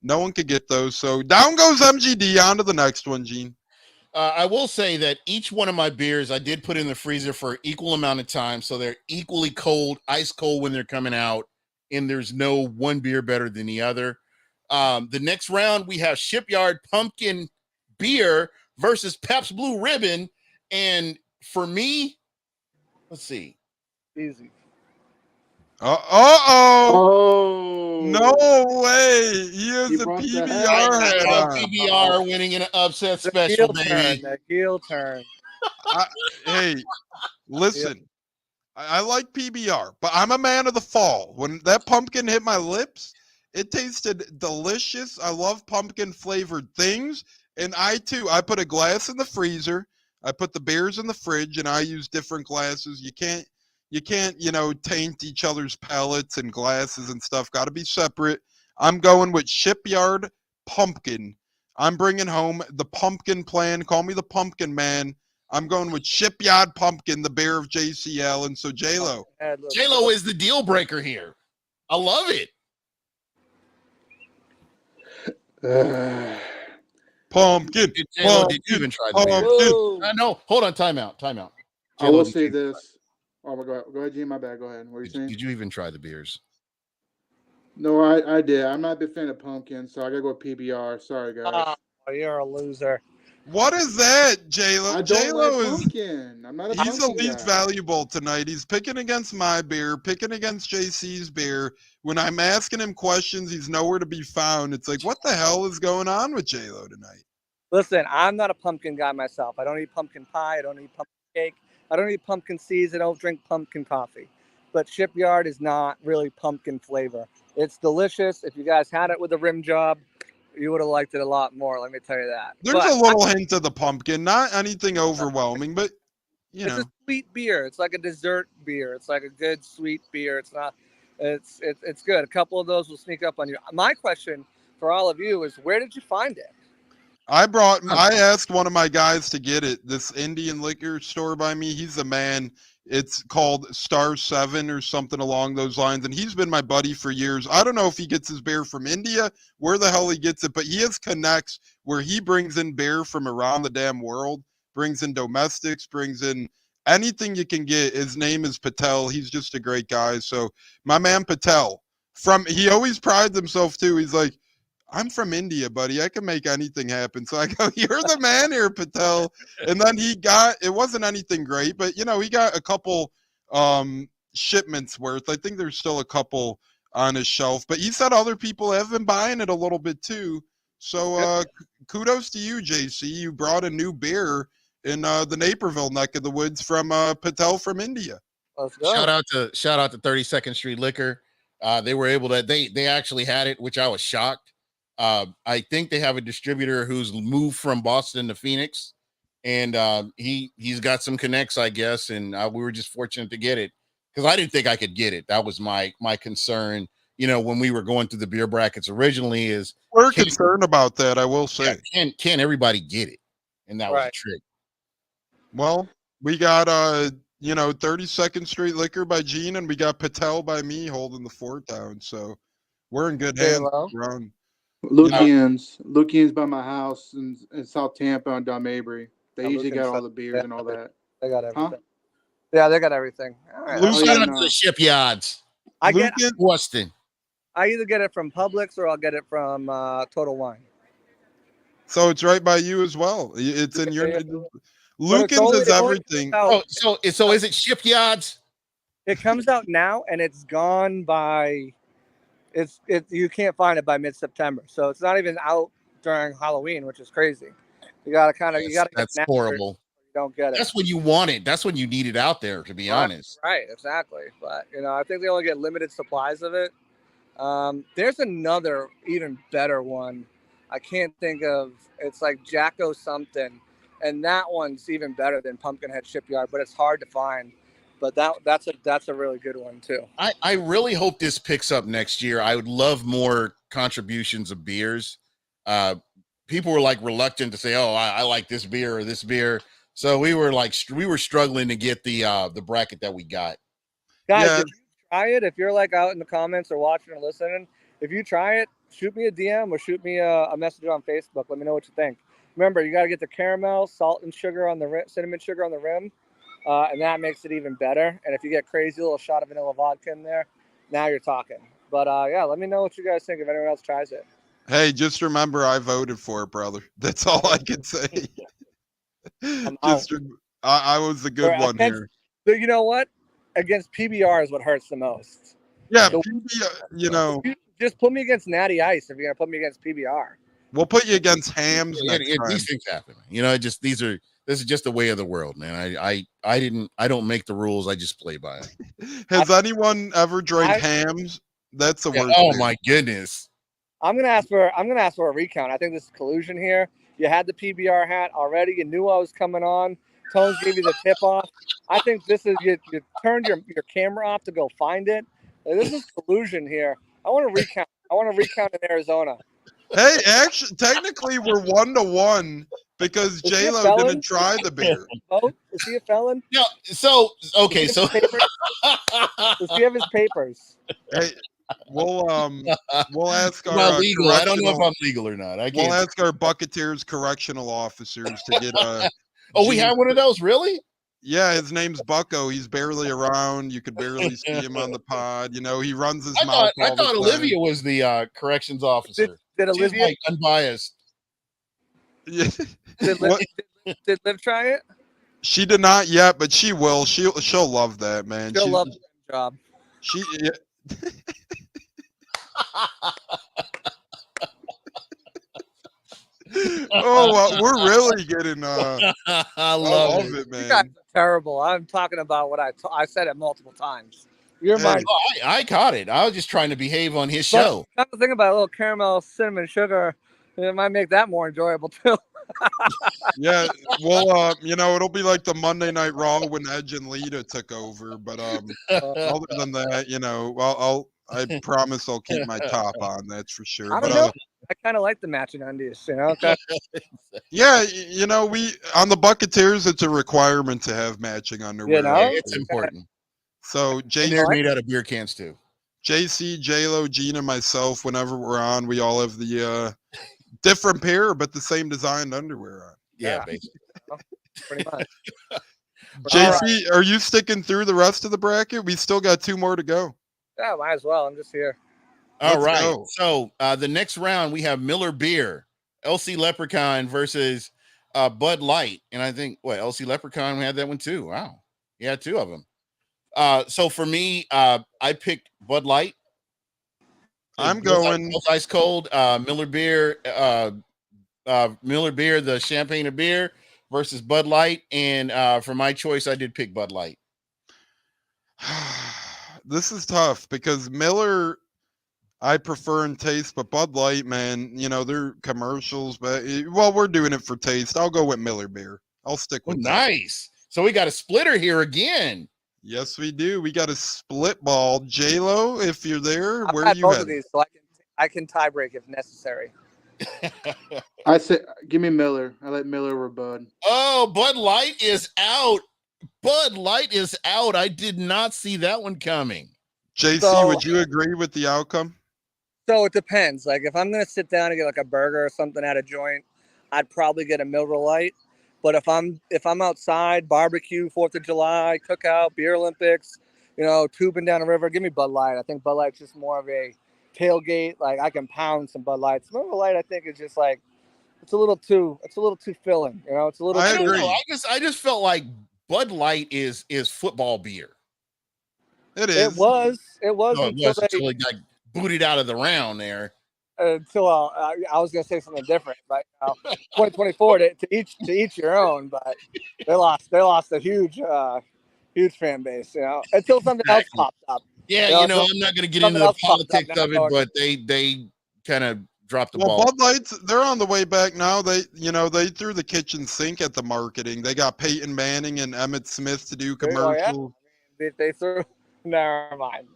no one could get those. So down goes MGD. On to the next one, Gene. I will say that each one of my beers I did put in the freezer for equal amount of time, so they're equally cold, ice cold when they're coming out, and there's no one beer better than the other. The next round, we have Shipyard Pumpkin Beer versus Pepsi Blue Ribbon, and for me, let's see. Easy. Oh no way! He is He a brought the PBR hat. head on. PBR winning in an upset special, baby. The heel turn. Hey, listen. I like PBR, but I'm a man of the fall. When that pumpkin hit my lips, it tasted delicious. I love pumpkin flavored things. And I put a glass in the freezer. I put the beers in the fridge, and I use different glasses. You can't, taint each other's palates and glasses and stuff. Got to be separate. I'm going with Shipyard Pumpkin. I'm bringing home the pumpkin plan. Call me the pumpkin man. I'm going with Shipyard Pumpkin, the bear of JCL. And so J-Lo. J-Lo is the deal breaker here. I love it. Pumpkin. J-Lo, did you even try the beer? No, hold on. Time out. I will say this. Oh, go ahead, Gene. My bad. Go ahead. What are you saying? Did you even try the beers? No, I did. I'm not a big fan of pumpkin, so I gotta go with PBR. Sorry, guys. Oh, you're a loser. What is that, J-Lo? I don't like pumpkin. I'm not a He's the pumpkin least guy. valuable tonight. He's picking against my beer, picking against JC's beer. When I'm asking him questions, he's nowhere to be found. It's like, what the hell is going on with J-Lo tonight? Listen, I'm not a pumpkin guy myself. I don't eat pumpkin pie. I don't eat pumpkin cake. I don't eat pumpkin seeds. I don't drink pumpkin coffee. But Shipyard is not really pumpkin flavor. It's delicious. If you guys had it with a rim job, you would have liked it a lot more. Let me tell you that. There's a little hint of the pumpkin, not anything overwhelming, but it's a sweet beer. It's like a dessert beer. It's like a good sweet beer. It's not. It's good. A couple of those will sneak up on you. My question for all of you is, where did you find it? I asked one of my guys to get it. This Indian liquor store by me. He's the man. It's called Star 7 or something along those lines. And he's been my buddy for years. I don't know if he gets his beer from India, where the hell he gets it, but he has connects where he brings in beer from around the damn world, brings in domestics, brings in anything you can get. His name is Patel. He's just a great guy. So my man Patel, he always prides himself too. He's like, I'm from India, buddy. I can make anything happen. So I go, you're the man here, Patel. And then it wasn't anything great, but he got a couple shipments worth. I think there's still a couple on his shelf, but he said other people have been buying it a little bit too. So kudos to you, JC. You brought a new beer in the Naperville neck of the woods from Patel from India. Let's go. Shout out to 32nd Street Liquor. They were able to, they actually had it, which I was shocked. I think they have a distributor who's moved from Boston to Phoenix, and he's got some connects, I guess, and we were just fortunate to get it because I didn't think I could get it. That was my concern, when we were going through the beer brackets originally. We're concerned about that, I will say. Yeah, can everybody get it? And that was a trick. Well, we got 32nd Street Liquor by Gene, and we got Patel by me holding the fort down. So we're in good hands. Lukian's by my house in South Tampa on Dom Mabry. They usually got all the beers and all that. They got everything. Huh? Yeah, they got everything. All right. Shout out to the shipyards. I get Weston. I either get it from Publix or I'll get it from Total Wine. So it's right by you as well. It's in your Lucan's is everything. So is it shipyards? It comes out now and it's gone by. You can't find it by mid-September, so it's not even out during Halloween, which is crazy. You gotta That's horrible. You don't get it. That's when you want it. That's when you need it out there. To be honest, right? Exactly. But I think they only get limited supplies of it. There's another even better one. I can't think of. It's like Jacko something, and that one's even better than Pumpkinhead Shipyard, but it's hard to find. But that's a really good one too. I really hope this picks up next year. I would love more contributions of beers. People were like reluctant to say, "Oh, I like this beer or this beer." So we were struggling to get the bracket that we got. Guys, Yeah. if you try it, if you're like out in the comments or watching or listening, if you try it, shoot me a DM or shoot me a message on Facebook. Let me know what you think. Remember, you got to get the caramel, salt, and sugar on the rim, cinnamon sugar on the rim, and that makes it even better. And if you get crazy, a little shot of vanilla vodka in there, now you're talking. But yeah, let me know what you guys think if anyone else tries it. Hey, just remember I voted for it, brother. That's all I can say. I was the good one here. But you know what? Against PBR is what hurts the most. Yeah, So, just put me against Natty Ice if you're gonna put me against PBR. We'll put you against Hams next time. These things happen. This is just the way of the world, man. I don't make the rules. I just play by it. Has anyone ever drank Hams? That's the worst. Oh my goodness. I'm gonna ask for a recount. I think this is collusion here. You had the PBR hat already. You knew I was coming on. Tones gave you the tip off. I think this is you turned your camera off to go find it. This is collusion here. I want to recount. In Arizona. Hey, actually, technically, we're 1-1 because J-Lo didn't try the beer. Oh, is he a felon? No. So okay. Does he have his papers? Hey, we'll ask our legal. I don't know if I'm legal or not. We'll ask our Buccateers correctional officers to get Oh, we have one of those, really? Yeah, his name's Bucko. He's barely around. You could barely see him on the pod. You know, he runs his mouth. I thought Olivia was the corrections officer. Did Olivia unbiased? Yeah. Did Liv try it? She did not yet, but she will. She'll love that, man. She'll love the job. Oh, we're really getting. I love it, man. You guys are terrible. I'm talking about what I said it multiple times. You're I caught it. I was just trying to behave on his show. That's the thing about a little caramel, cinnamon, sugar. It might make that more enjoyable too. Yeah, well, it'll be like the Monday Night Raw when Edge and Lita took over. But other than that, I promise I'll keep my top on. That's for sure. I don't know. I kind of like the matching undies, Yeah, we on the Buccateers, it's a requirement to have matching underwear. It's important. So they're made out of beer cans too. JC, JLo, Gina, myself, whenever we're on, we all have the different pair but the same designed underwear on. Yeah. Basically. Pretty much. JC, are you sticking through the rest of the bracket? We still got 2 more to go. Yeah, might as well. I'm just here. All right. Go. So the next round we have Miller Beer, LC Leprechaun versus Bud Light. And I think LC Leprechaun, we had that one too. Wow. Yeah, 2 of them. So for me, I picked Bud Light. I'm going ice cold. Miller Beer, the champagne of beer versus Bud Light. And for my choice, I did pick Bud Light. This is tough because Miller, I prefer in taste, but Bud Light, man, they're commercials. But we're doing it for taste. I'll go with Miller Beer. I'll stick with that. Nice. So we got a splitter here again. Yes, we do. We got a split ball. J-Lo, if you're there, where are you both at? Of these, so I can tie break if necessary. I say, give me Miller. I let Miller over Bud. Oh, Bud Light is out. Bud Light is out. I did not see that one coming. JC, would you agree with the outcome? So it depends. Like if I'm gonna sit down and get like a burger or something at a joint, I'd probably get a Miller Lite. But if I'm outside, barbecue, 4th of July, cookout, beer Olympics, tubing down the river, give me Bud Light. I think Bud Light's just more of a tailgate. Like I can pound some Bud Lights. Miller Lite, I think, is just like it's a little too filling. It's a little. I agree. I just felt like Bud Light is football beer. It is. It was until it got booted out of the round there. Until I was gonna say something different, but 2024 to each your own. But they lost a huge fan base, until something else popped up. Yeah, You you know, know, I'm not going to get into something the else popped up politics now. of it, but they kind of dropped the Well, ball. Bud Lights, they're on the way back now. They threw the kitchen sink at the marketing. They got Peyton Manning and Emmett Smith to do Oh, yeah. commercials. They threw. Never mind.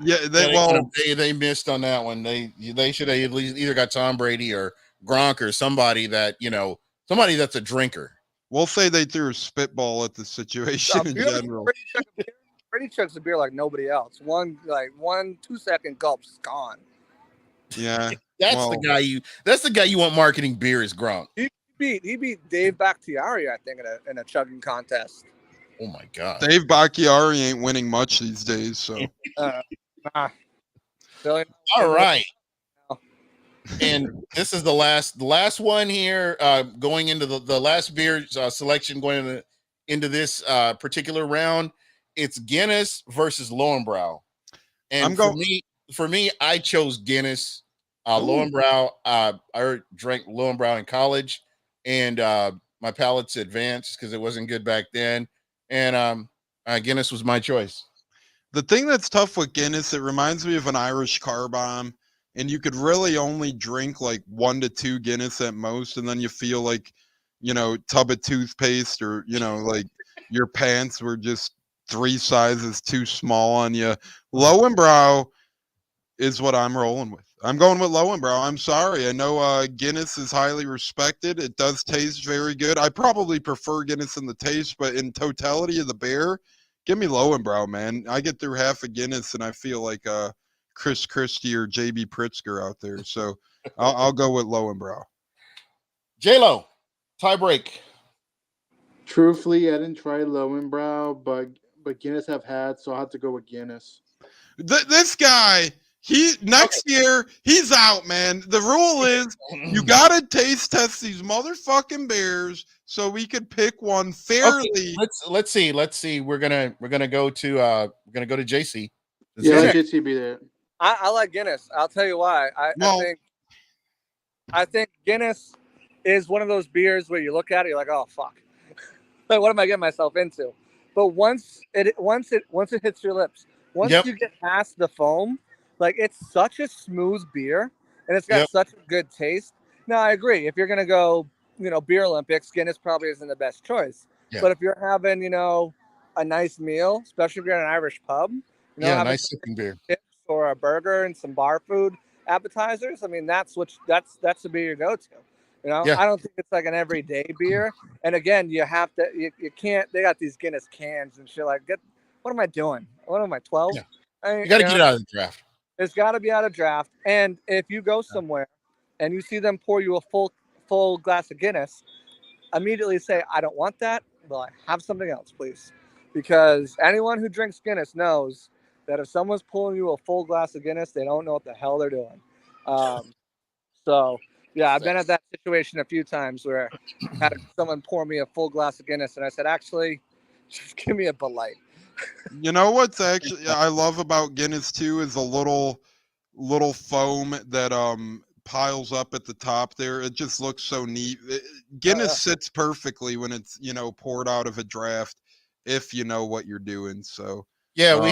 Yeah, Yeah, they missed on that one. They should have at least either got Tom Brady or Gronk or somebody that, you know, somebody that's a drinker. we'll say they threw a spitball at the situation in general. Brady chugs a beer like nobody else. 2 second gulp's gone. Yeah, That's the guy you want marketing beer is Gronk. He beat Dave Bakhtiari, I think, in a chugging contest. Oh my god. Dave Bakhtiari ain't winning much these days, so All right. And this is the last one here, going into the last beer selection going into this particular round. It's Guinness versus Lowenbrow. And for me, I chose Guinness. Lowenbrow, I drank Lowenbrow in college, and my palate's advanced because it wasn't good back then. And Guinness was my choice. the thing that's tough with Guinness, it reminds me of an Irish car bomb, and you could really only drink like 1 to 2 Guinness at most, and then you feel like, tub of toothpaste, or like your pants were just 3 sizes too small on you. Lowenbrow is what I'm rolling with. I'm going with Lowenbrow. I'm sorry. I know Guinness is highly respected. It does taste very good. I probably prefer Guinness in the taste, but in totality of the beer, give me Lowenbrow, man. I get through half a Guinness and I feel like Chris Christie or JB Pritzker out there. So I'll go with Lowenbrow. J-Lo, tie break. Truthfully, I didn't try Lowenbrow, but Guinness have had, so I'll have to go with Guinness. This guy, next year, he's out, man. The rule is you gotta taste test these motherfucking beers so we could pick one fairly. Okay, let's see. We're gonna go to JC. Yeah, let JC be there. I like Guinness. I'll tell you why. I think Guinness is one of those beers where you look at it, you're like, oh fuck, like what am I getting myself into? But once it hits your lips, once you get past the foam, like it's such a smooth beer and it's got such a good taste. Now I agree. If you're gonna go, beer Olympics, Guinness probably isn't the best choice. Yeah. But if you're having, a nice meal, especially if you're in an Irish pub, having nice sipping beer or a burger and some bar food appetizers, I mean that's the beer you go to. I don't think it's like an everyday beer. And again, you have to, you can't. They got these Guinness cans and shit. Like, what am I doing? What am I, 12? Yeah. You got to get it out of the draft. It's got to be out of draft. And if you go somewhere and you see them pour you a full glass of Guinness, immediately say, I don't want that. Well, have something else, please. Because anyone who drinks Guinness knows that if someone's pulling you a full glass of Guinness, they don't know what the hell they're doing. So, yeah, I've been at that situation a few times where I had someone pour me a full glass of Guinness, and I said, actually, just give me a Bud Light. You know what's actually I love about Guinness too is a little foam that piles up at the top there. It just looks so neat. Guinness sits perfectly when it's poured out of a draft, if you know what you're doing. So yeah, we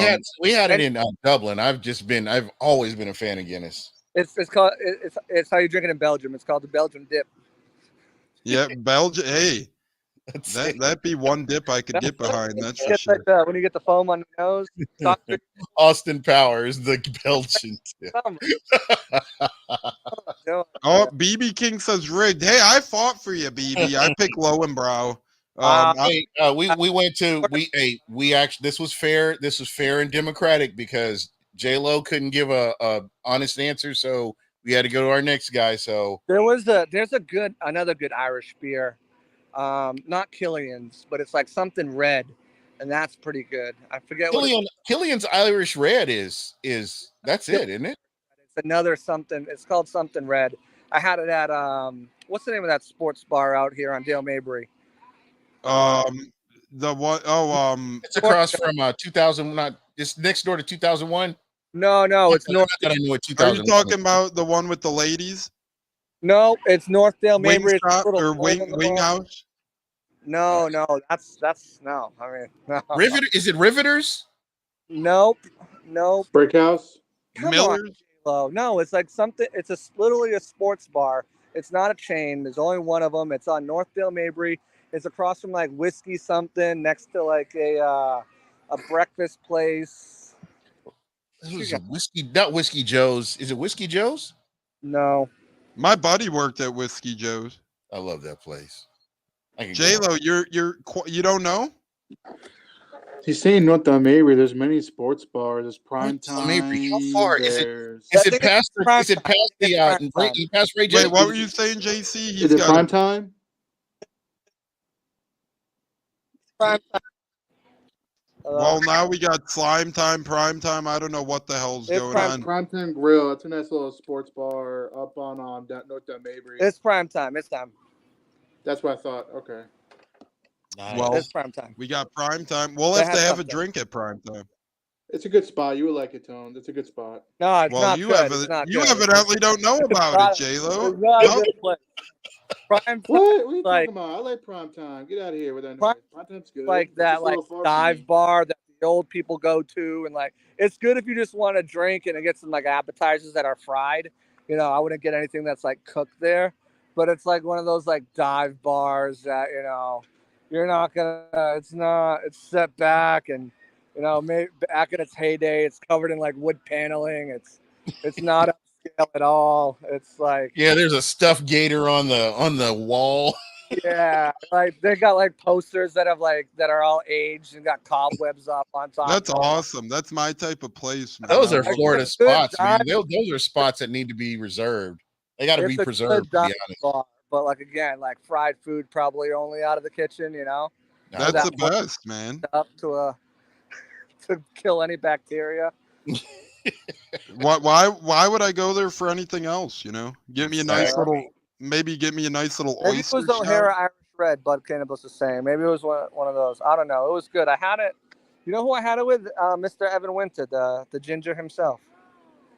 had it in Dublin. I've always been a fan of Guinness. It's how you drink it in Belgium. It's called the Belgian dip. Yeah, Belgium. Hey, that'd be one dip I could get behind. That's for sure. Like when you get the foam on your nose. Austin Powers, the Belgian dip. Oh, BB King says rigged. Hey, I fought for you, BB. I picked Lowenbrow. We actually this was fair. This was fair and democratic because J-Lo couldn't give a honest answer, so we had to go to our next guy. So there's another good Irish beer, not Killian's, but it's like something red, and that's pretty good. I forget Killian's Irish Red is that's it, isn't it? It's another something. It's called something red. I had it at what's the name of that sports bar out here on Dale Mabry? The what? Oh, it's across from 2000. Not it's next door to 2001. No, it's North. I know what 2000. Are you talking about the one with the ladies? No, it's North Dale Mabry. Wing House. No, that's no. I mean, no. Is it Riveters? Nope. Brickhouse. Come Miller's. on, J-Lo. No, it's like something. It's literally a sports bar. It's not a chain. There's only one of them. It's on Northdale Mabry. It's across from like Whiskey something, next to like a breakfast place. This was a whiskey, not Whiskey Joe's. Is it Whiskey Joe's? No. My buddy worked at Whiskey Joe's. I love that place. J-Lo, you don't know? He's saying North Mabry. There's many sports bars. There's Prime North Mabry. How Time. far is it? Is it past the past Ray J? Wait, what were you saying, JC? Is it Prime Time? Prime Time. Well, now we got Slime Time, Prime Time. I don't know what the hell's going on. Prime Time Grill. It's a nice little sports bar up on North Mabry. It's prime time. It's time. That's what I thought. Okay. Nice. Well, It's prime time. we got Prime Time. We'll They have to have have a something. drink at Prime Time. It's a good spot. You would like it, Tone. It's a good spot. No, it's Well, not you good. It's not good. evidently don't know about not- it, J-Lo. It's not No? a good place. Prime time, What are you Like- talking about? I like Prime Time. Get out of here with that. Prime- Prime Time's good. like It's that, just a like little far from dive me. bar that the old people go to, and like it's good if you just want to drink and get some like appetizers that are fried. You know, I wouldn't get anything that's like cooked there, but it's like one of those like dive bars that you're not gonna. It's set back and maybe back in its heyday, it's covered in like wood paneling. It's not upscale at all. It's like Yeah, there's a stuffed gator on the wall. yeah, like they got like posters that are all aged and got cobwebs up on top. That's awesome. That's my type of place, man. Those are I love Florida It's a good spots, man. dive- Those are spots that need to be reserved. They got to be It's a preserved, good to be dive honest. bar, but like again, like fried food probably only out of the kitchen, That's that the best, man. up to kill any bacteria. Why would I go there for anything else? Give me a nice Exactly. maybe give me a nice little Maybe it oyster was the shop. O'Hara Irish Red, Bud Cannabis was saying. Maybe it was one of those. I don't know. It was good. I had it. You know who I had it with? Mr. Evan Winter, the ginger himself.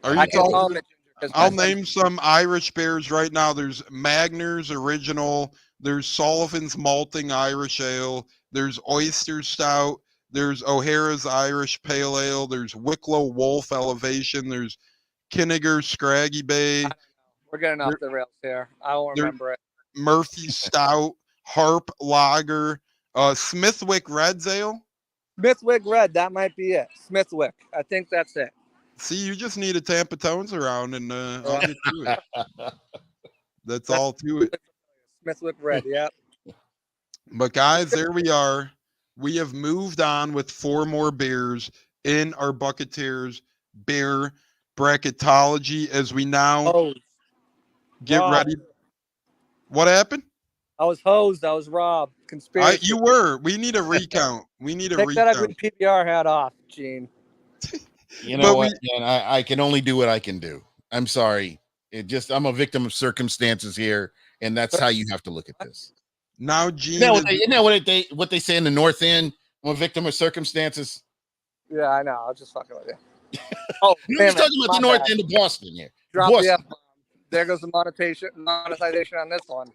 Are I you can't call talking? him the ginger 'cause I'll my son- name some Irish beers right now. There's Magner's Original. There's Sullivan's Malting Irish Ale. There's Oyster Stout. There's O'Hara's Irish Pale Ale. There's Wicklow Wolf Elevation. There's Kinniger Scraggy Bay. We're getting off the rails here. I won't There- remember it. Murphy Stout. Harp Lager. Smithwick Red's Ale. Smithwick Red, that might be it. Smithwick. I think that's it. See, you just need a Tampa Tones around, and I'll get to it. That's all to it. Smithwick Red, yeah. But guys, there we are. We have moved on with 4 more beers in our Bucketeers beer bracketology as we now Hosed. get Rob. ready. What happened? I was hosed. I was robbed. Conspiracy. You were. We need a recount. We need a Take that recount. ugly PBR hat off, Gene. You know But what, man? I can only do what I can do. I'm sorry. I'm a victim of circumstances here, and that's how you have to look at this. Now, Gene. Isn't that what they say in the North End? I'm a victim of circumstances. Yeah, I know. I was just fucking with you. Oh, You're just damn it. talking about My the North bad. End of Boston here. Drop Boston. the F-bomb. There goes the monetization on this one.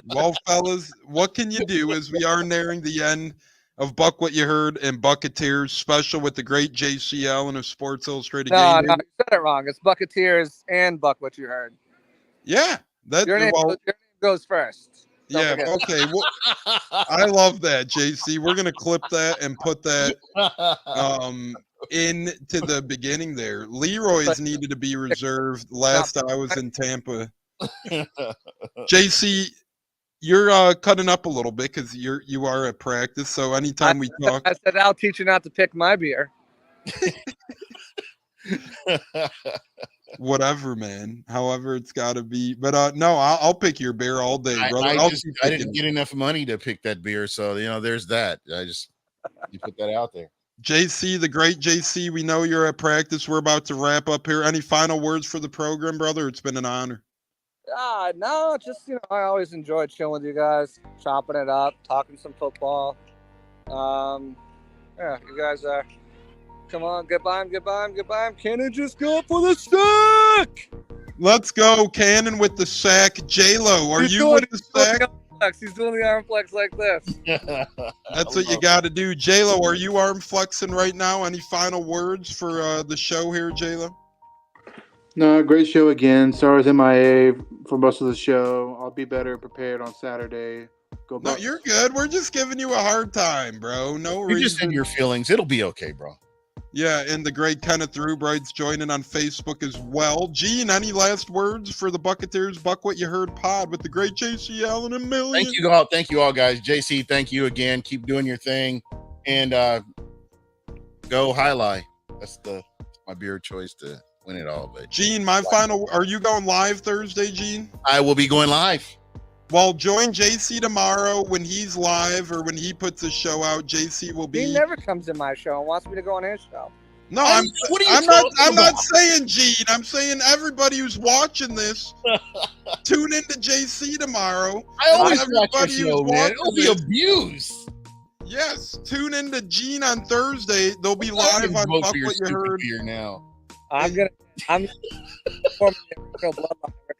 Well, fellas, what can you do as we are nearing the end of Buc What You Heard and Bucketeers special with the great JC Allen of Sports Illustrated No, Game no, Day? you said it wrong. It's Bucketeers and Buc What You Heard. Yeah. Your name goes first. Don't yeah, forget. okay. Well, I love that, JC. We're gonna clip that and put that into the beginning there. Leroy's needed to be reserved last I was in Tampa. JC, you're cutting up a little bit because you are at practice. So anytime we talk, I said I'll teach you not to pick my beer. whatever, man. However, it's got to be. But no, I'll pick your beer all day, brother. I didn't get enough money to pick that beer, so there's that. You put that out there. JC, the great JC, we know you're at practice. We're about to wrap up here. Any final words for the program, brother? It's been an honor. No, just I always enjoy chilling with you guys, chopping it up, talking some football. Yeah, you guys are. Come on, get by him. Cannon just go up for the sack. Let's go, Cannon with the sack. J-Lo, are you with the sack? flex. He's doing the arm flex like this. That's what you got to do. J-Lo, are you arm flexing right now? Any final words for the show here, J-Lo? No, great show again. Sorry I was MIA for most of the show. I'll be better prepared on Saturday. Go No, Bucs. you're good. We're just giving you a hard time, bro. No You're reason. just in your feelings. It'll be okay, bro. Yeah, and the great Kenneth Rubright's joining on Facebook as well. Gene, any last words for the Buccateers Buc What You Heard pod with the great JC Allen and Million? Thank you all, guys. JC, thank you again. Keep doing your thing, and go Highlight. That's my beer choice to win it all. But Gene, my final. Are you going live Thursday, Gene? I will be going live. Well, join JC tomorrow when he's live or when he puts his show out. JC will be. He never comes to my show and wants me to go on his show. No, what are you I'm talking not about? saying Gene. I'm saying everybody who's watching this, tune into JC tomorrow. I always And watch your everybody who's show, man. watching It'll be this- abuse. Yes, tune into Gene on Thursday. They'll be live on Buc What You Heard. Beer now. I'm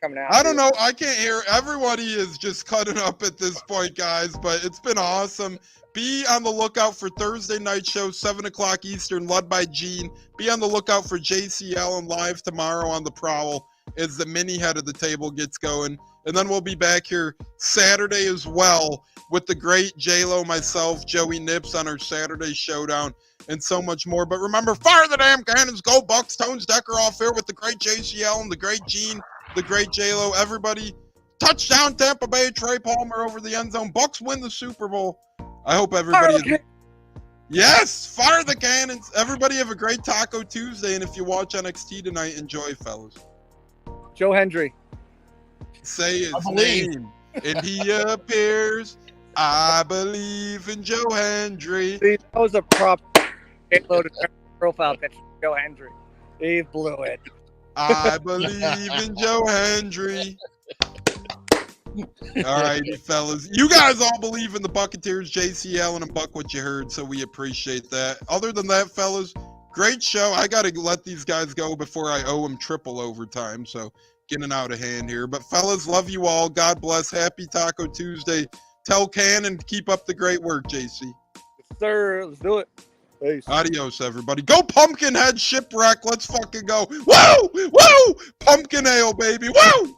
coming out. I don't know. I can't hear. Everybody is just cutting up at this point, guys, but it's been awesome. Be on the lookout for Thursday night show, 7 o'clock Eastern, led by Gene. Be on the lookout for JC Allen live tomorrow on The Prowl as the mini head of the table gets going. And then we'll be back here Saturday as well with the great J-Lo, myself, Joey Nips on our Saturday Showdown, and so much more. But remember, fire the damn cannons, go Bucs, Tones Decker off here with the great JC Allen, the great Gene, the great J-Lo, everybody. Touchdown Tampa Bay, Trey Palmer over the end zone. Bucs win the Super Bowl. I hope everybody Yes, fire the cannons. Everybody have a great Taco Tuesday, and if you watch NXT tonight, enjoy, fellas. Joe Hendry. Say his name, and he appears. I believe in Joe Hendry. See, that was a prop profile picture. Joe Hendry. He blew it. I believe in Joe Hendry. All righty, fellas. You guys all believe in the Buccateers, JC Allen, and Buc What You Heard, so we appreciate that. Other than that, fellas, great show. I got to let these guys go before I owe them triple overtime, so getting out of hand here. But, fellas, love you all. God bless. Happy Taco Tuesday. Tell Cannon to keep up the great work, JC. Yes, sir. Let's do it. Peace. Adios, everybody. Go Pumpkinhead Shipwreck. Let's fucking go. Woo! Woo! Pumpkin ale, baby. Woo!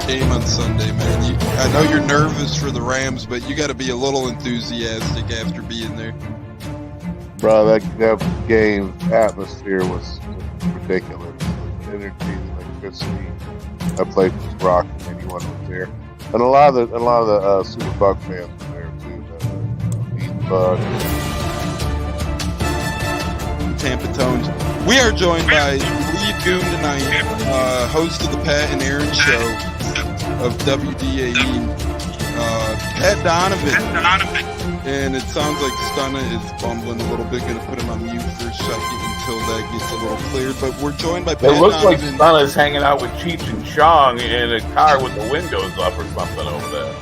Game on Sunday, man. I know you're nervous for the Rams, but you got to be a little enthusiastic after being there. Bro, that game atmosphere was ridiculous. The energy, the electricity. That place was rocking. Anyone was there, and a lot of the Super Buc fans were there too. Eating Bucs. Tampa Tones. We are joined by Lee Goon tonight, host of the Pat and Aaron Show of WDAE, Pat Donovan. And it sounds like Stunna is bumbling a little bit. Going to put him on mute for a second until that gets a little cleared. But we're joined by Pat It looks like Donovan. Stunna's hanging out with Cheech and Chong in a car with the windows up or something over there.